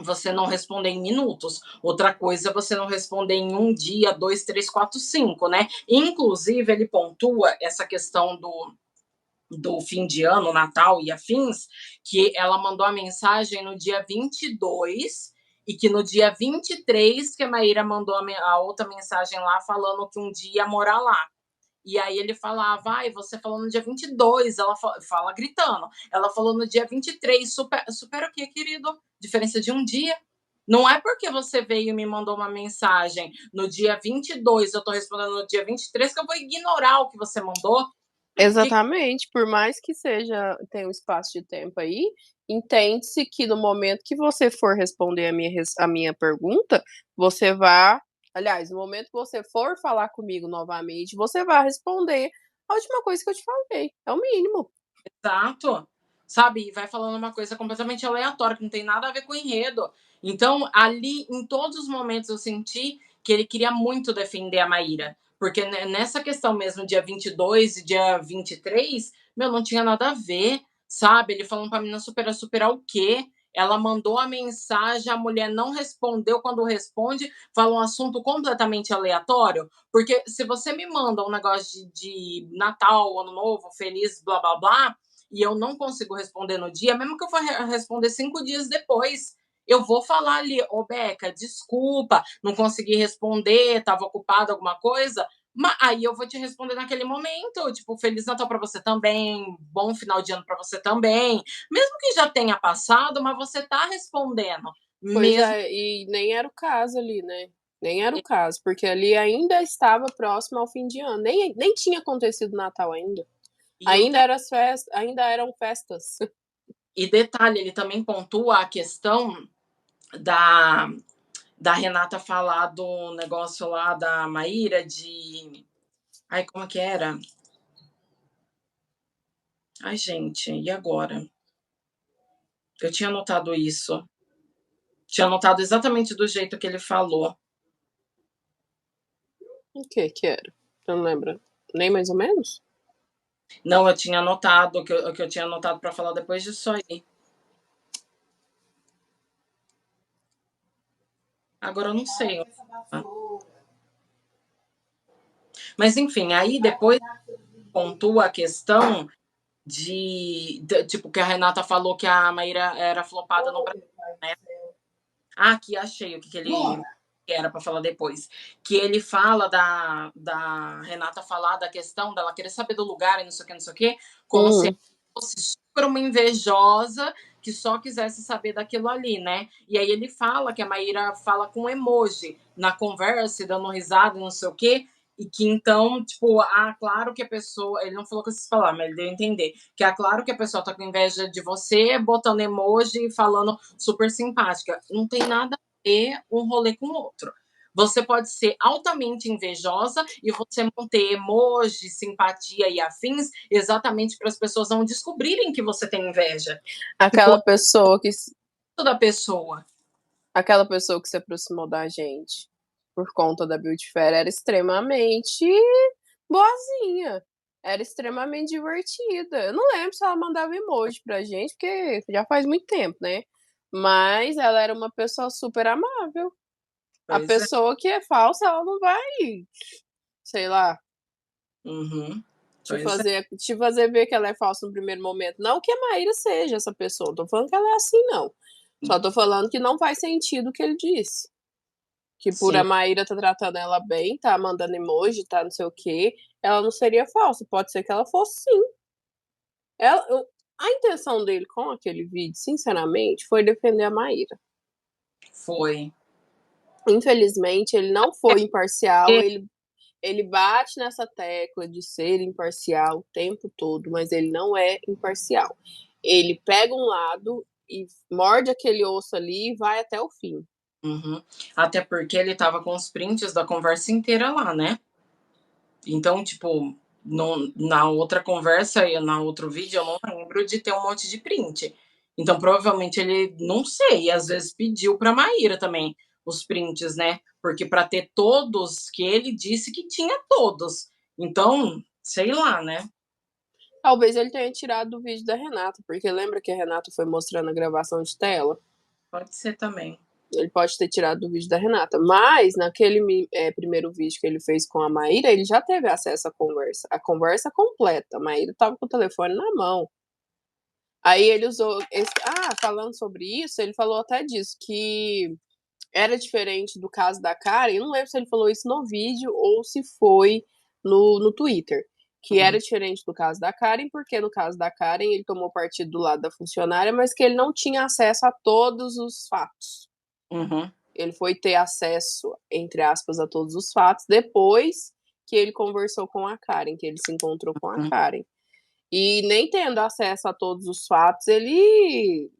[SPEAKER 1] você não responder em minutos, outra coisa você não responder em um dia, 2, 3, 4, 5, né? Inclusive, ele pontua essa questão do fim de ano, Natal e afins, que ela mandou a mensagem no dia 22 e que no dia 23 que a Maíra mandou a outra mensagem lá falando que um dia ia morar lá. E aí ele falava, vai, você falou no dia 22, ela fala gritando. Ela falou no dia 23, supera o quê, querido? Diferença de um dia. Não é porque você veio e me mandou uma mensagem no dia 22, eu tô respondendo no dia 23, que eu vou ignorar o que você mandou.
[SPEAKER 2] Exatamente, por mais que seja tenha um espaço de tempo aí, entende-se que no momento que você for responder a minha pergunta, você vá aliás, no momento que você for falar comigo novamente, você vai responder a última coisa que eu te falei, é o mínimo.
[SPEAKER 1] Exato. Sabe, e vai falando uma coisa completamente aleatória, que não tem nada a ver com o enredo. Então, ali, em todos os momentos, eu senti que ele queria muito defender a Maíra. Porque nessa questão mesmo, dia 22 e dia 23, meu, não tinha nada a ver, sabe? Ele falando pra menina superar o quê? Ela mandou a mensagem, a mulher não respondeu. Quando responde, fala um assunto completamente aleatório. Porque se você me manda um negócio de Natal, Ano Novo, feliz, blá blá blá, e eu não consigo responder no dia, mesmo que eu for responder 5 dias depois, eu vou falar ali, ô Beca, desculpa, não consegui responder, estava ocupada alguma coisa, mas aí eu vou te responder naquele momento, tipo, Feliz Natal para você também, bom final de ano para você também, mesmo que já tenha passado, mas você tá respondendo,
[SPEAKER 2] Pois
[SPEAKER 1] mesmo.
[SPEAKER 2] é, e nem era o caso ali, né? Nem era o caso, porque ali ainda estava próximo ao fim de ano, nem tinha acontecido o Natal ainda.
[SPEAKER 1] E outra.
[SPEAKER 2] Ainda eram festas.
[SPEAKER 1] E detalhe, ele também pontua a questão da, da Renata falar do negócio lá da Maíra de. Ai, como que era? Ai, gente, e agora? Eu tinha anotado isso. Tinha anotado exatamente do jeito que ele falou.
[SPEAKER 2] O que era? Você não lembra? Nem mais ou menos?
[SPEAKER 1] Não, eu tinha anotado o que eu tinha anotado para falar depois disso aí. Agora eu não sei. Mas enfim, aí depois pontua a questão tipo, que a Renata falou que a Maíra era flopada no Brasil, né? Ah, aqui achei o que ele era para falar depois. Que ele fala da Renata falar da questão dela querer saber do lugar e não sei o que, não sei o que, como se ela fosse super uma invejosa que só quisesse saber daquilo ali, né? E aí ele fala que a Maíra fala com emoji na conversa, dando risada, não sei o quê, e que então, tipo, claro que a pessoa. Ele não falou com essas palavras, mas ele deu a entender. Que claro que a pessoa tá com inveja de você, botando emoji e falando super simpática. Não tem nada a ver um rolê com o outro. Você pode ser altamente invejosa e você manter emoji, simpatia e afins exatamente para as pessoas não descobrirem que você tem inveja. Tipo,
[SPEAKER 2] Aquela pessoa que
[SPEAKER 1] da pessoa.
[SPEAKER 2] aquela pessoa que se aproximou da gente por conta da Beauty Fair era extremamente boazinha. Era extremamente divertida. Eu não lembro se ela mandava emoji pra gente, porque já faz muito tempo, né? Mas ela era uma pessoa super amável. A
[SPEAKER 1] Pois é.
[SPEAKER 2] pessoa que é falsa, ela não vai, sei lá,
[SPEAKER 1] Uhum.
[SPEAKER 2] te
[SPEAKER 1] Pois é.
[SPEAKER 2] fazer, te fazer ver que ela é falsa no primeiro momento. Não que a Maíra seja essa pessoa, não tô falando que ela é assim, não. Só tô falando que não faz sentido o que ele disse. Que por a
[SPEAKER 1] Sim,
[SPEAKER 2] Maíra tá tratando ela bem, tá mandando emoji, tá não sei o quê, ela não seria falsa. Pode ser que ela fosse sim. A intenção dele com aquele vídeo, sinceramente, foi defender a Maíra.
[SPEAKER 1] foi.
[SPEAKER 2] Infelizmente, ele não foi imparcial,
[SPEAKER 1] É,
[SPEAKER 2] ele bate nessa tecla de ser imparcial o tempo todo, mas ele não é imparcial. Ele pega um lado e morde aquele osso ali e vai até o fim.
[SPEAKER 1] uhum. Até porque ele tava com os prints da conversa inteira lá, né? Então, tipo, na outra conversa e no outro vídeo, eu não lembro de ter um monte de print. Então, provavelmente ele, não sei, às vezes pediu pra Maíra também os prints, né? Porque para ter todos, que ele disse que tinha todos. Então, sei lá, né?
[SPEAKER 2] Talvez ele tenha tirado do vídeo da Renata, porque lembra que a Renata foi mostrando a gravação de tela?
[SPEAKER 1] Pode ser também.
[SPEAKER 2] Ele pode ter tirado do vídeo da Renata. Mas naquele primeiro vídeo que ele fez com a Maíra, ele já teve acesso à conversa. A conversa completa. A Maíra estava com o telefone na mão. Aí ele usou. Falando sobre isso, ele falou até disso, que era diferente do caso da Karen. Eu não lembro se ele falou isso no vídeo ou se foi no Twitter. Que era
[SPEAKER 1] Uhum.
[SPEAKER 2] diferente do caso da Karen, porque no caso da Karen ele tomou partido do lado da funcionária, mas que ele não tinha acesso a todos os fatos.
[SPEAKER 1] Uhum.
[SPEAKER 2] Ele foi ter acesso, entre aspas, a todos os fatos depois que ele conversou com a Karen, que ele se encontrou com a
[SPEAKER 1] Uhum.
[SPEAKER 2] Karen. E nem tendo acesso a todos os fatos, ele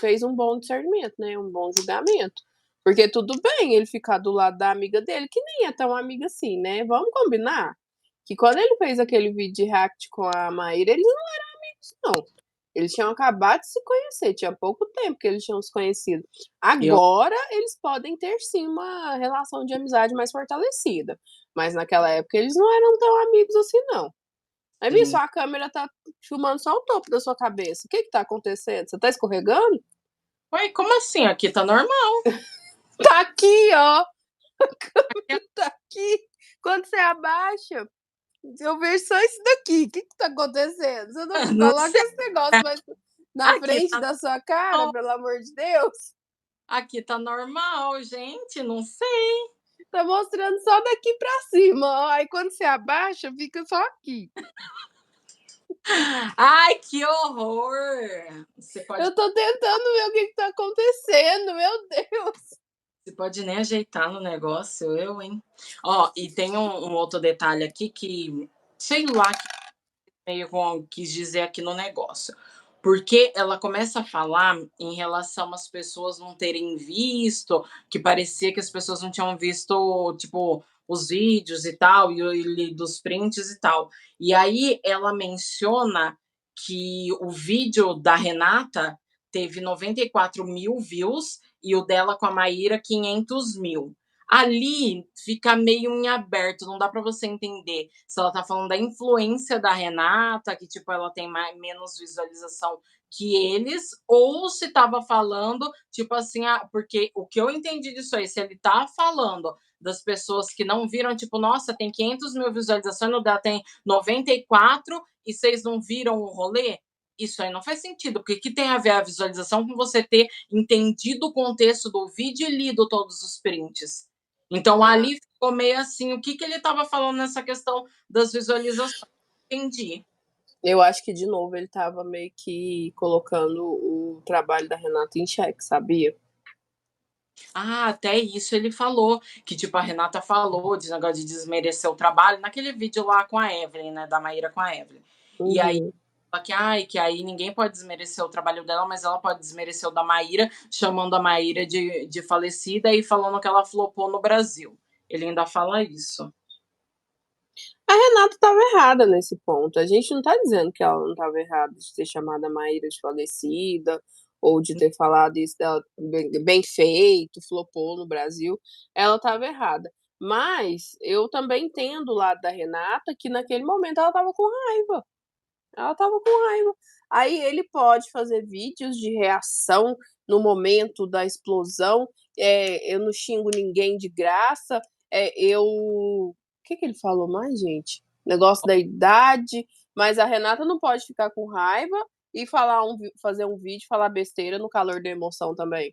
[SPEAKER 2] fez um bom discernimento, né? Um bom julgamento. Porque tudo bem ele ficar do lado da amiga dele, que nem é tão amiga assim, né? Vamos combinar que quando ele fez aquele vídeo de react com a Maíra, eles não eram amigos, não. Eles tinham acabado de se conhecer, tinha pouco tempo que eles tinham se conhecido.
[SPEAKER 1] Eu,
[SPEAKER 2] Agora eles podem ter sim uma relação de amizade mais fortalecida. Mas naquela época eles não eram tão amigos assim, não. Mas, bicho,
[SPEAKER 1] sim.
[SPEAKER 2] a câmera tá filmando só o topo da sua cabeça. O que que tá acontecendo? Você tá escorregando?
[SPEAKER 1] Ué, como assim? Aqui tá normal.
[SPEAKER 2] Tá aqui, ó. Tá aqui. Quando você abaixa, eu vejo só isso daqui. O que que tá acontecendo? Você não
[SPEAKER 1] Não
[SPEAKER 2] coloca
[SPEAKER 1] sei.
[SPEAKER 2] esse negócio mais na
[SPEAKER 1] Aqui
[SPEAKER 2] frente
[SPEAKER 1] tá
[SPEAKER 2] da sua cara,
[SPEAKER 1] normal.
[SPEAKER 2] pelo amor de Deus.
[SPEAKER 1] Aqui tá normal, gente. Não sei.
[SPEAKER 2] Tá mostrando só daqui pra cima, ó. Aí quando você abaixa, fica só aqui.
[SPEAKER 1] Ai, que horror! Você pode,
[SPEAKER 2] Eu tô tentando ver o que que tá acontecendo, meu Deus.
[SPEAKER 1] você pode nem ajeitar no negócio, eu, hein? Ó, e tem um outro detalhe aqui que, sei lá, que meio com quis dizer aqui no negócio. Porque ela começa a falar em relação às pessoas não terem visto, que parecia que as pessoas não tinham visto, tipo, os vídeos e tal, e dos prints e tal. E aí ela menciona que o vídeo da Renata teve 94 mil views e o dela com a Maíra 500 mil. Ali fica meio em aberto, não dá para você entender se ela tá falando da influência da Renata, que tipo ela tem menos visualização que eles, ou se tava falando, tipo assim, porque o que eu entendi disso aí, se ele tá falando das pessoas que não viram, tipo, nossa, tem 500 mil visualizações, no dela tem 94 e vocês não viram o rolê? Isso aí não faz sentido, porque que tem a ver a visualização com você ter entendido o contexto do vídeo e lido todos os prints? Então
[SPEAKER 2] Ah,
[SPEAKER 1] ali ficou meio assim, o que que ele estava falando nessa questão das visualizações? Entendi.
[SPEAKER 2] eu acho que, de novo, ele tava meio que colocando o trabalho da Renata em xeque, sabia?
[SPEAKER 1] Ah, até isso ele falou, que tipo a Renata falou de negócio de desmerecer o trabalho naquele vídeo lá com a Evelyn, né, da Maíra com a Evelyn. E aí
[SPEAKER 2] Uhum.
[SPEAKER 1] que aí ninguém pode desmerecer o trabalho dela, mas ela pode desmerecer o da Maíra, chamando a Maíra de falecida e falando que ela flopou no Brasil. Ele ainda fala isso.
[SPEAKER 2] A Renata estava errada nesse ponto. A gente não está dizendo que ela não estava errada de ter chamado a Maíra de falecida ou de ter falado isso dela bem feito, flopou no Brasil. Ela estava errada. Mas eu também entendo o lado da Renata, que naquele momento ela estava com raiva. Ela estava com raiva. Aí ele pode fazer vídeos de reação no momento da explosão. Eu não xingo ninguém de graça. O que ele falou mais, gente? Negócio da idade. Mas a Renata não pode ficar com raiva e fazer um vídeo, falar besteira no calor da emoção também.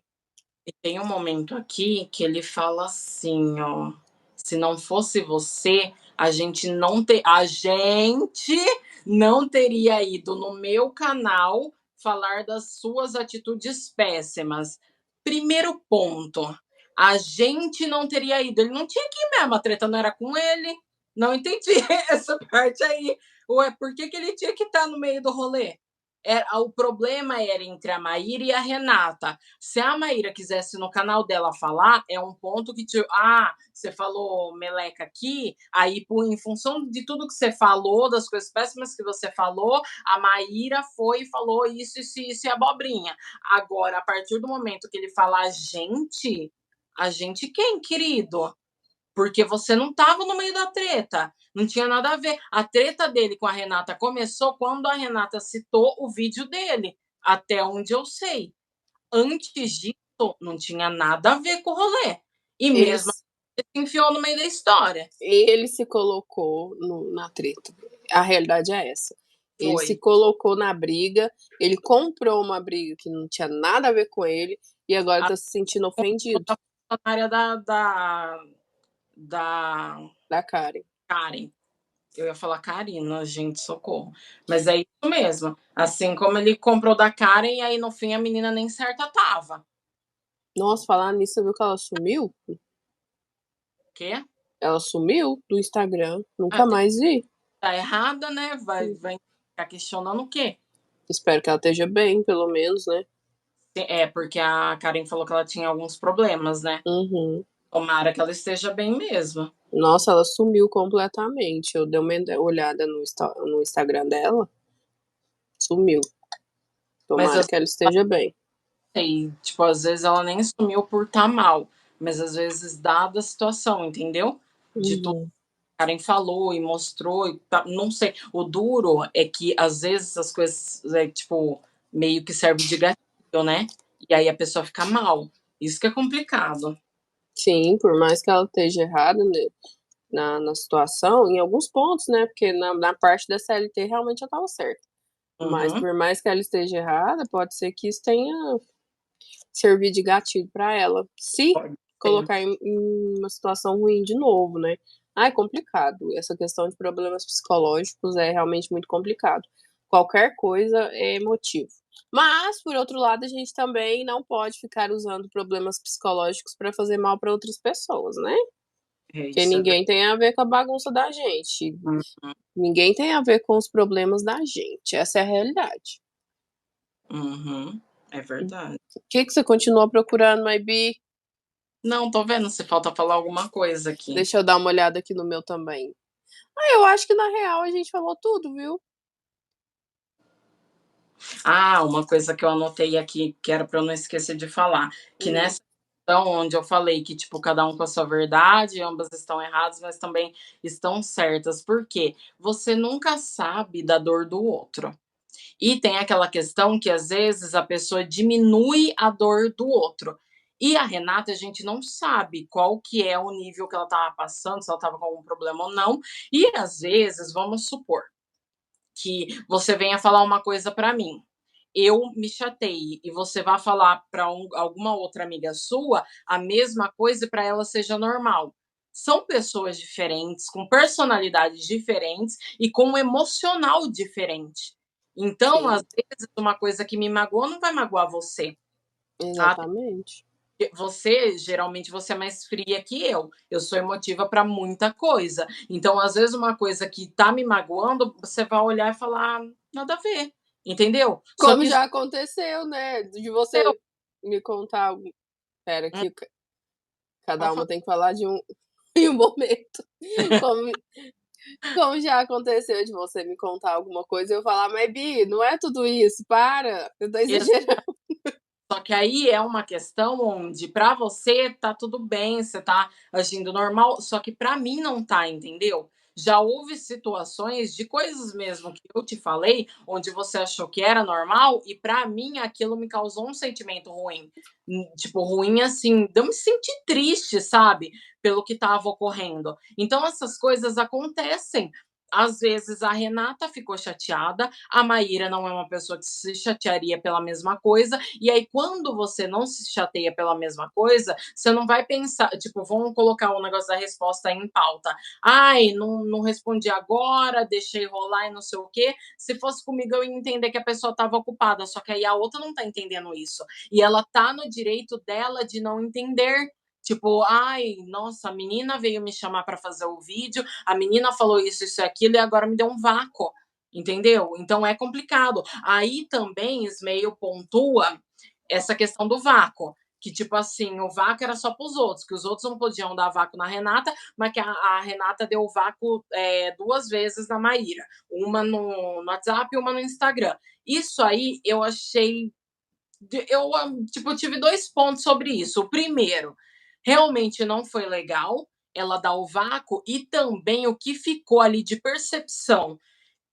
[SPEAKER 1] E tem um momento aqui que ele fala assim, ó: "Se não fosse você, a gente não teria ido no meu canal falar das suas atitudes péssimas". Primeiro ponto, a gente não teria ido, ele não tinha que ir mesmo, a treta não era com ele. Não entendi essa parte aí. Ué, por que ele tinha que estar no meio do rolê? O problema era entre a Maíra e a Renata. Se a Maíra quisesse no canal dela falar, é um ponto que, tipo, você falou meleca aqui, aí em função de tudo que você falou, das coisas péssimas que você falou, a Maíra foi e falou isso e abobrinha. Agora, a partir do momento que ele fala a gente quem, querido? Porque você não estava no meio da treta, não tinha nada a ver. A treta dele com a Renata começou quando a Renata citou o vídeo dele, até onde eu sei. Antes disso, não tinha nada a ver com o rolê. E mesmo assim, ele se enfiou no meio da história.
[SPEAKER 2] Ele se colocou na treta. A realidade é essa. Ele
[SPEAKER 1] Foi.
[SPEAKER 2] se colocou na briga, ele comprou uma briga que não tinha nada a ver com ele e agora tá se sentindo ofendido.
[SPEAKER 1] A funcionária
[SPEAKER 2] Da Karen.
[SPEAKER 1] Karen. Eu ia falar Karina, gente, socorro. Mas é isso mesmo. Assim como ele comprou da Karen e aí no fim a menina nem certa tava.
[SPEAKER 2] Nossa, falar nisso, você viu que ela sumiu?
[SPEAKER 1] Quê?
[SPEAKER 2] Ela sumiu do Instagram, nunca mais vi.
[SPEAKER 1] Tá errada, né? Vai ficar questionando o quê?
[SPEAKER 2] Espero que ela esteja bem, pelo menos, né?
[SPEAKER 1] Porque a Karen falou que ela tinha alguns problemas, né?
[SPEAKER 2] Uhum.
[SPEAKER 1] Tomara que ela esteja bem mesmo.
[SPEAKER 2] Nossa, ela sumiu completamente. Eu dei uma olhada no Instagram dela. Sumiu. Tomara que ela esteja bem.
[SPEAKER 1] Sei, tipo, às vezes ela nem sumiu por estar mal, mas às vezes dada a situação, entendeu? De tudo que a Karen falou e mostrou, e não sei. O duro é que às vezes as coisas, tipo, meio que serve de gatilho, né? E aí a pessoa fica mal. Isso que é complicado.
[SPEAKER 2] Sim, por mais que ela esteja errada, né, na situação, em alguns pontos, né? Porque na parte da CLT realmente ela estava certa. Mas por mais que ela esteja errada, pode ser que isso tenha servido de gatilho para ela se colocar em uma situação ruim de novo, né? É complicado. Essa questão de problemas psicológicos é realmente muito complicado. Qualquer coisa é motivo. Mas, por outro lado, a gente também não pode ficar usando problemas psicológicos para fazer mal para outras pessoas, né? Porque ninguém tem a ver com a bagunça da gente. Ninguém tem a ver com os problemas da gente. Essa é a realidade.
[SPEAKER 1] É verdade.
[SPEAKER 2] O que você continua procurando, Maybe?
[SPEAKER 1] Não, tô vendo se falta falar alguma coisa aqui.
[SPEAKER 2] Deixa eu dar uma olhada aqui no meu também. Eu acho que na real a gente falou tudo, viu?
[SPEAKER 1] Uma coisa que eu anotei aqui, que era para eu não esquecer de falar, que nessa questão onde eu falei que, tipo, cada um com a sua verdade, ambas estão erradas, mas também estão certas. Por quê? Você nunca sabe da dor do outro. E tem aquela questão que, às vezes, a pessoa diminui a dor do outro. E a Renata, a gente não sabe qual que é o nível que ela estava passando, se ela estava com algum problema ou não. E, às vezes, vamos supor que você venha falar uma coisa para mim, eu me chateie e você vá falar para alguma outra amiga sua a mesma coisa e para ela seja normal. São pessoas diferentes, com personalidades diferentes e com um emocional diferente. Então, às vezes, uma coisa que me magoa não vai magoar você.
[SPEAKER 2] Exatamente.
[SPEAKER 1] Você, geralmente, você é mais fria que eu. Eu sou emotiva para muita coisa. Então, às vezes, uma coisa que tá me magoando, você vai olhar e falar: nada a ver. Entendeu? Só
[SPEAKER 2] Como
[SPEAKER 1] que
[SPEAKER 2] já aconteceu, né? De você me contar algo. Pera, que cada uma tem que falar de um em um momento. Como já aconteceu de você me contar alguma coisa e eu falar, mas Bi, não é tudo isso, para, eu tô exagerando.
[SPEAKER 1] que aí é uma questão onde para você tá tudo bem, você tá agindo normal, só que para mim não tá, entendeu? Já houve situações de coisas mesmo que eu te falei, onde você achou que era normal e para mim aquilo me causou um sentimento ruim. Tipo, ruim assim, de eu me sentir triste, sabe? Pelo que estava ocorrendo. Então essas coisas acontecem. Às vezes a Renata ficou chateada, a Maíra não é uma pessoa que se chatearia pela mesma coisa, e aí quando você não se chateia pela mesma coisa, você não vai pensar, tipo, vamos colocar o negócio da resposta em pauta. Ai, não respondi agora, deixei rolar e não sei o quê. Se fosse comigo, eu ia entender que a pessoa estava ocupada, só que aí a outra não tá entendendo isso. E ela tá no direito dela de não entender. Tipo, ai, nossa, a menina veio me chamar para fazer o vídeo, a menina falou isso e aquilo, e agora me deu um vácuo, entendeu? Então é complicado. Aí também Ismael pontua essa questão do vácuo, que tipo assim, o vácuo era só para os outros, que os outros não podiam dar vácuo na Renata, mas que a Renata deu vácuo 2 vezes na Maíra, uma no WhatsApp e uma no Instagram. Isso aí eu achei, eu tipo, tive 2 pontos sobre isso. O primeiro, realmente não foi legal ela dar o vácuo, e também o que ficou ali de percepção,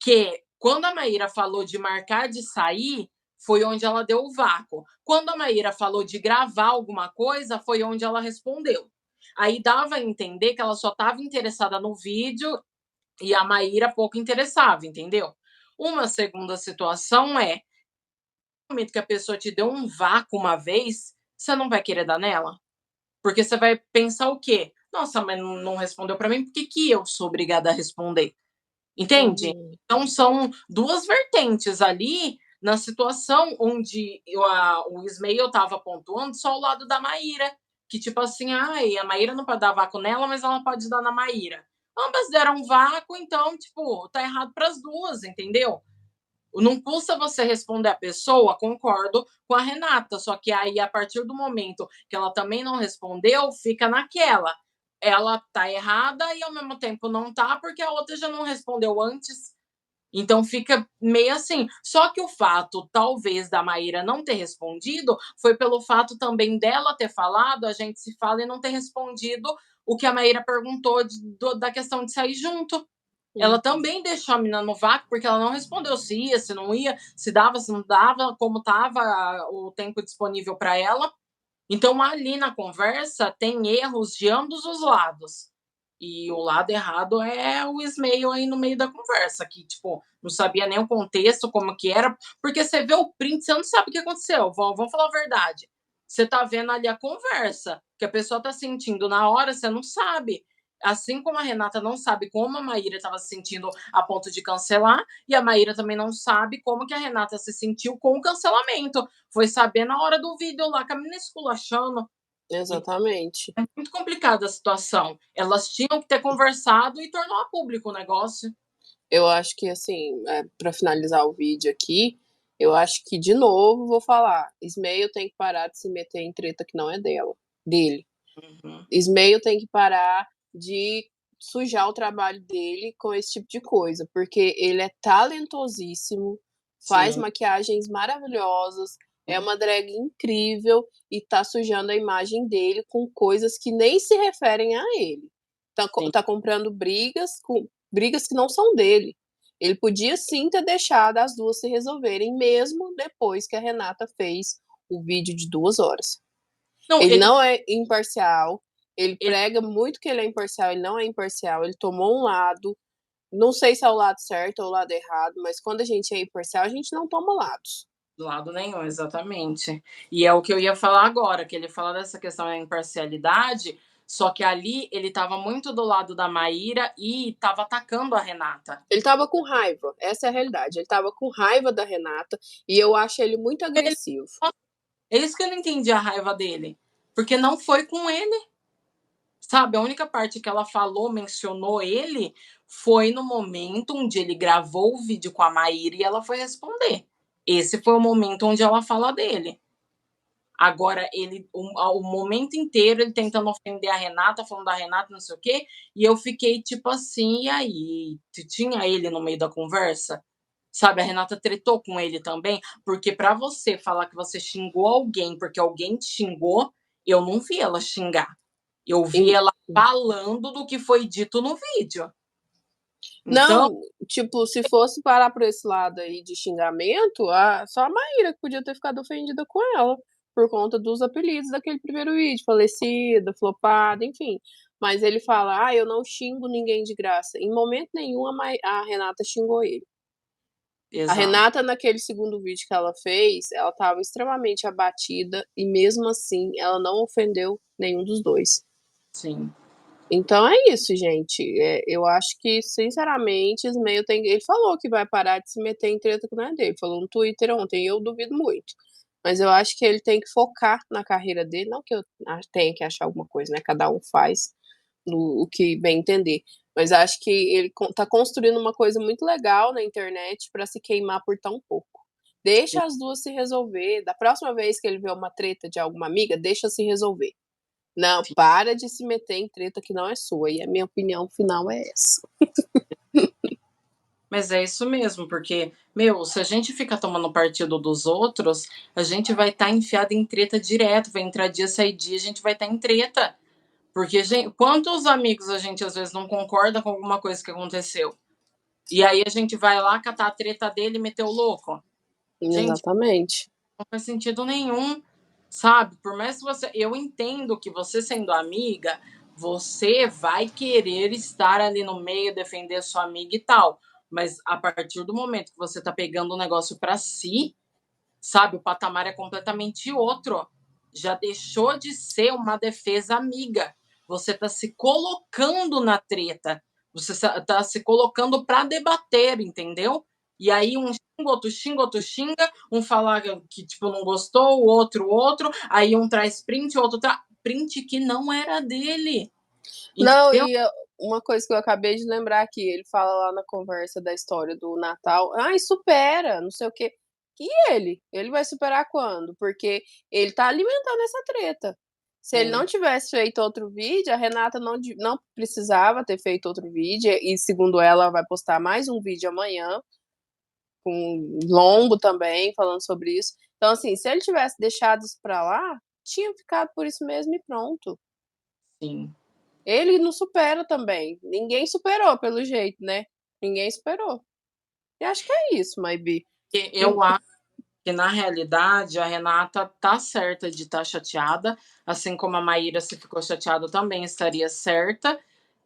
[SPEAKER 1] que quando a Maíra falou de marcar de sair, foi onde ela deu o vácuo. Quando a Maíra falou de gravar alguma coisa, foi onde ela respondeu. Aí dava a entender que ela só estava interessada no vídeo e a Maíra pouco interessava, entendeu? Uma segunda situação é, no momento que a pessoa te deu um vácuo uma vez, você não vai querer dar nela? Porque você vai pensar o quê? Nossa, mas não respondeu para mim, por que, que eu sou obrigada a responder? Entende?
[SPEAKER 2] Uhum.
[SPEAKER 1] Então são duas vertentes ali na situação onde o Ismael estava pontuando só o lado da Maíra, que tipo assim, ai, a Maíra não pode dar vácuo nela, mas ela pode dar na Maíra. Ambas deram vácuo, então, tipo, tá errado para as duas, entendeu? Não custa você responder a pessoa, concordo com a Renata, só que aí, a partir do momento que ela também não respondeu, fica naquela. Ela tá errada e ao mesmo tempo não tá, porque a outra já não respondeu antes. Então fica meio assim. Só que o fato, talvez, da Maíra não ter respondido, foi pelo fato também dela ter falado, a gente se fala, e não ter respondido o que a Maíra perguntou da questão de sair junto. Ela
[SPEAKER 2] Uhum.
[SPEAKER 1] também deixou a menina no vácuo, porque ela não respondeu se ia, se não ia, se dava, se não dava, como estava o tempo disponível para ela. Então, ali na conversa, tem erros de ambos os lados. E o lado errado é o Ismael aí no meio da conversa, que, tipo, não sabia nem o contexto, como que era, porque você vê o print, você não sabe o que aconteceu, vamos falar a verdade. Você tá vendo ali a conversa, que a pessoa tá sentindo na hora, você não sabe. Assim como a Renata não sabe como a Maíra estava se sentindo a ponto de cancelar, e a Maíra também não sabe como que a Renata se sentiu com o cancelamento. Foi saber na hora do vídeo lá, com a menina esculachando.
[SPEAKER 2] Exatamente.
[SPEAKER 1] É muito complicada a situação. Elas tinham que ter conversado e tornou a público o negócio.
[SPEAKER 2] Eu acho que, assim, para finalizar o vídeo aqui, eu acho que, de novo, vou falar: Ismael tem que parar de se meter em treta que não é dele.
[SPEAKER 1] Uhum.
[SPEAKER 2] Ismael tem que parar de sujar o trabalho dele com esse tipo de coisa, porque ele é talentosíssimo, faz
[SPEAKER 1] Sim.
[SPEAKER 2] maquiagens maravilhosas, é uma drag incrível e tá sujando a imagem dele com coisas que nem se referem a ele. Tá comprando brigas que não são dele. Ele podia sim ter deixado as duas se resolverem, mesmo depois que a Renata fez o vídeo de 2 horas.
[SPEAKER 1] Não,
[SPEAKER 2] Ele
[SPEAKER 1] ele,
[SPEAKER 2] não é imparcial, ele
[SPEAKER 1] ele
[SPEAKER 2] prega muito que ele é imparcial, ele não é imparcial, ele tomou um lado. Não sei se é o lado certo ou o lado errado, mas quando a gente é imparcial, a gente não toma lados.
[SPEAKER 1] do lado nenhum, exatamente. E é o que eu ia falar agora, que ele fala dessa questão da imparcialidade, só que ali ele estava muito do lado da Maíra e estava atacando a Renata.
[SPEAKER 2] Ele tava com raiva, essa é a realidade. Ele tava com raiva da Renata e eu acho ele muito
[SPEAKER 1] Ele,
[SPEAKER 2] agressivo.
[SPEAKER 1] é isso que eu não entendi a raiva dele. Porque não foi com ele. Sabe, a única parte que ela falou, mencionou ele, foi no momento onde ele gravou o vídeo com a Maíra e ela foi responder. Esse foi o momento onde ela fala dele. Agora, o momento inteiro, ele tentando ofender a Renata, falando da Renata, não sei o quê, e eu fiquei tipo assim, e aí? Tinha ele no meio da conversa? Sabe, a Renata tretou com ele também, porque pra você falar que você xingou alguém porque alguém te xingou, eu não vi ela xingar. Eu vi ela falando do que foi dito no vídeo. Então
[SPEAKER 2] Não, tipo, se fosse parar por esse lado aí de xingamento, só a Maíra que podia ter ficado ofendida com ela, por conta dos apelidos daquele primeiro vídeo, falecida, flopada, enfim. Mas ele fala: eu não xingo ninguém de graça. Em momento nenhum a Renata xingou ele. A
[SPEAKER 1] Exato.
[SPEAKER 2] Renata, naquele segundo vídeo que ela fez, ela estava extremamente abatida e mesmo assim ela não ofendeu nenhum dos dois.
[SPEAKER 1] Sim.
[SPEAKER 2] Então é isso, gente. Eu acho que, sinceramente, Ismael tem. Ele falou que vai parar de se meter em treta que não é dele. Falou no Twitter ontem, eu duvido muito. Mas eu acho que ele tem que focar na carreira dele. Não que eu tenha que achar alguma coisa, né? Cada um faz o que bem entender. Mas acho que ele tá construindo uma coisa muito legal na internet para se queimar por tão pouco. Deixa as duas se resolver. Da próxima vez que ele vê uma treta de alguma amiga, deixa se resolver. Não, para de se meter em treta que não é sua. E a minha opinião final é essa.
[SPEAKER 1] Mas é isso mesmo, porque, meu, se a gente ficar tomando partido dos outros, a gente vai estar enfiado em treta direto, vai entrar dia, sair dia, a gente vai estar em treta. Porque, gente, quantos amigos a gente às vezes não concorda com alguma coisa que aconteceu? E aí a gente vai lá catar a treta dele e meter o louco? Gente,
[SPEAKER 2] Exatamente.
[SPEAKER 1] não faz sentido nenhum, sabe? Por mais que você. Eu entendo que você sendo amiga, você vai querer estar ali no meio, defender sua amiga e tal. Mas a partir do momento que você tá pegando o negócio pra si, sabe? O patamar é completamente outro. Já deixou de ser uma defesa amiga. Você tá se colocando na treta. Você tá se colocando pra debater, entendeu? E aí um xinga, outro xinga, um fala que, tipo, não gostou, o outro, aí um traz print, o outro traz print que não era dele.
[SPEAKER 2] Não,
[SPEAKER 1] Entendeu?
[SPEAKER 2] e uma coisa que eu acabei de lembrar aqui, ele fala lá na conversa da história do Natal, ai, supera, não sei o quê. E ele? Ele vai superar quando? Porque ele tá alimentando essa treta. Se ele não
[SPEAKER 1] Sim.
[SPEAKER 2] tivesse feito outro vídeo, a Renata não precisava ter feito outro vídeo, e segundo ela, vai postar mais um vídeo amanhã, com longo também, falando sobre isso. Então, assim, se ele tivesse deixado isso pra lá, tinha ficado por isso mesmo e pronto.
[SPEAKER 1] Sim.
[SPEAKER 2] Ele não supera também. Ninguém superou, pelo jeito, né? Ninguém superou. E acho que é isso, Maybe.
[SPEAKER 1] Eu acho que, na realidade, a Renata tá certa de estar chateada, assim como a Maíra, se ficou chateada, também estaria certa.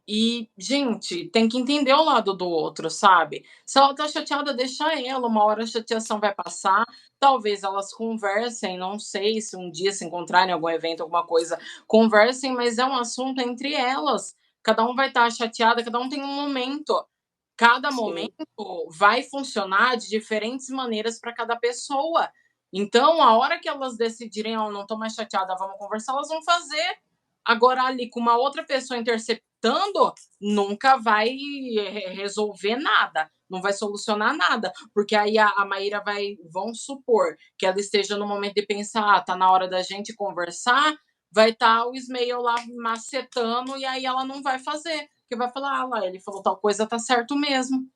[SPEAKER 1] E, gente, tem que entender o lado do outro, sabe? Se ela tá chateada, deixa ela, uma hora a chateação vai passar, talvez elas conversem, não sei se um dia se encontrarem em algum evento, alguma coisa, conversem, mas é um assunto entre elas. Cada um vai estar chateada, cada um tem um momento. Cada
[SPEAKER 2] Sim.
[SPEAKER 1] momento vai funcionar de diferentes maneiras para cada pessoa. Então, a hora que elas decidirem, oh, não tô mais chateada, vamos conversar, elas vão fazer. Agora, ali com uma outra pessoa interceptando, nunca vai resolver nada, não vai solucionar nada, porque aí a Maíra vai, vamos supor, que ela esteja no momento de pensar, tá na hora da gente conversar, vai estar o Ismael lá macetando e aí ela não vai fazer, porque vai falar, lá, ele falou tal coisa, tá certo mesmo.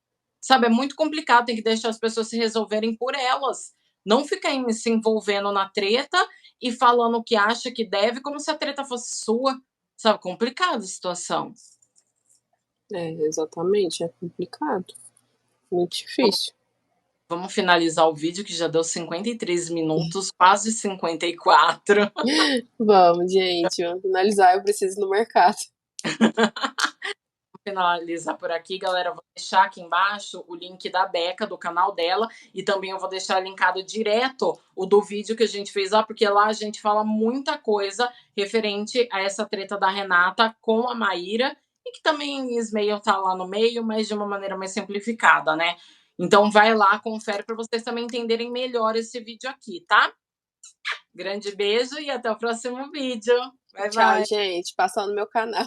[SPEAKER 1] Sabe, é muito complicado, tem que deixar as pessoas se resolverem por elas. Não ficar se envolvendo na treta e falando o que acha que deve, como se a treta fosse sua. Sabe, complicada a situação.
[SPEAKER 2] Exatamente, é complicado. Muito difícil.
[SPEAKER 1] Vamos finalizar o vídeo, que já deu 53 minutos, quase 54.
[SPEAKER 2] Vamos, gente, vamos finalizar. Eu preciso ir no mercado.
[SPEAKER 1] Finalizar por aqui, galera. Eu vou deixar aqui embaixo o link da Beca, do canal dela, e também eu vou deixar linkado direto o do vídeo que a gente fez lá, porque lá a gente fala muita coisa referente a essa treta da Renata com a Maíra, e que também Ismael tá lá no meio, mas de uma maneira mais simplificada, né? Então vai lá, confere para vocês também entenderem melhor esse vídeo aqui, tá? Grande beijo e até o próximo vídeo. Bye,
[SPEAKER 2] Tchau,
[SPEAKER 1] bye.
[SPEAKER 2] gente. Passa no meu canal.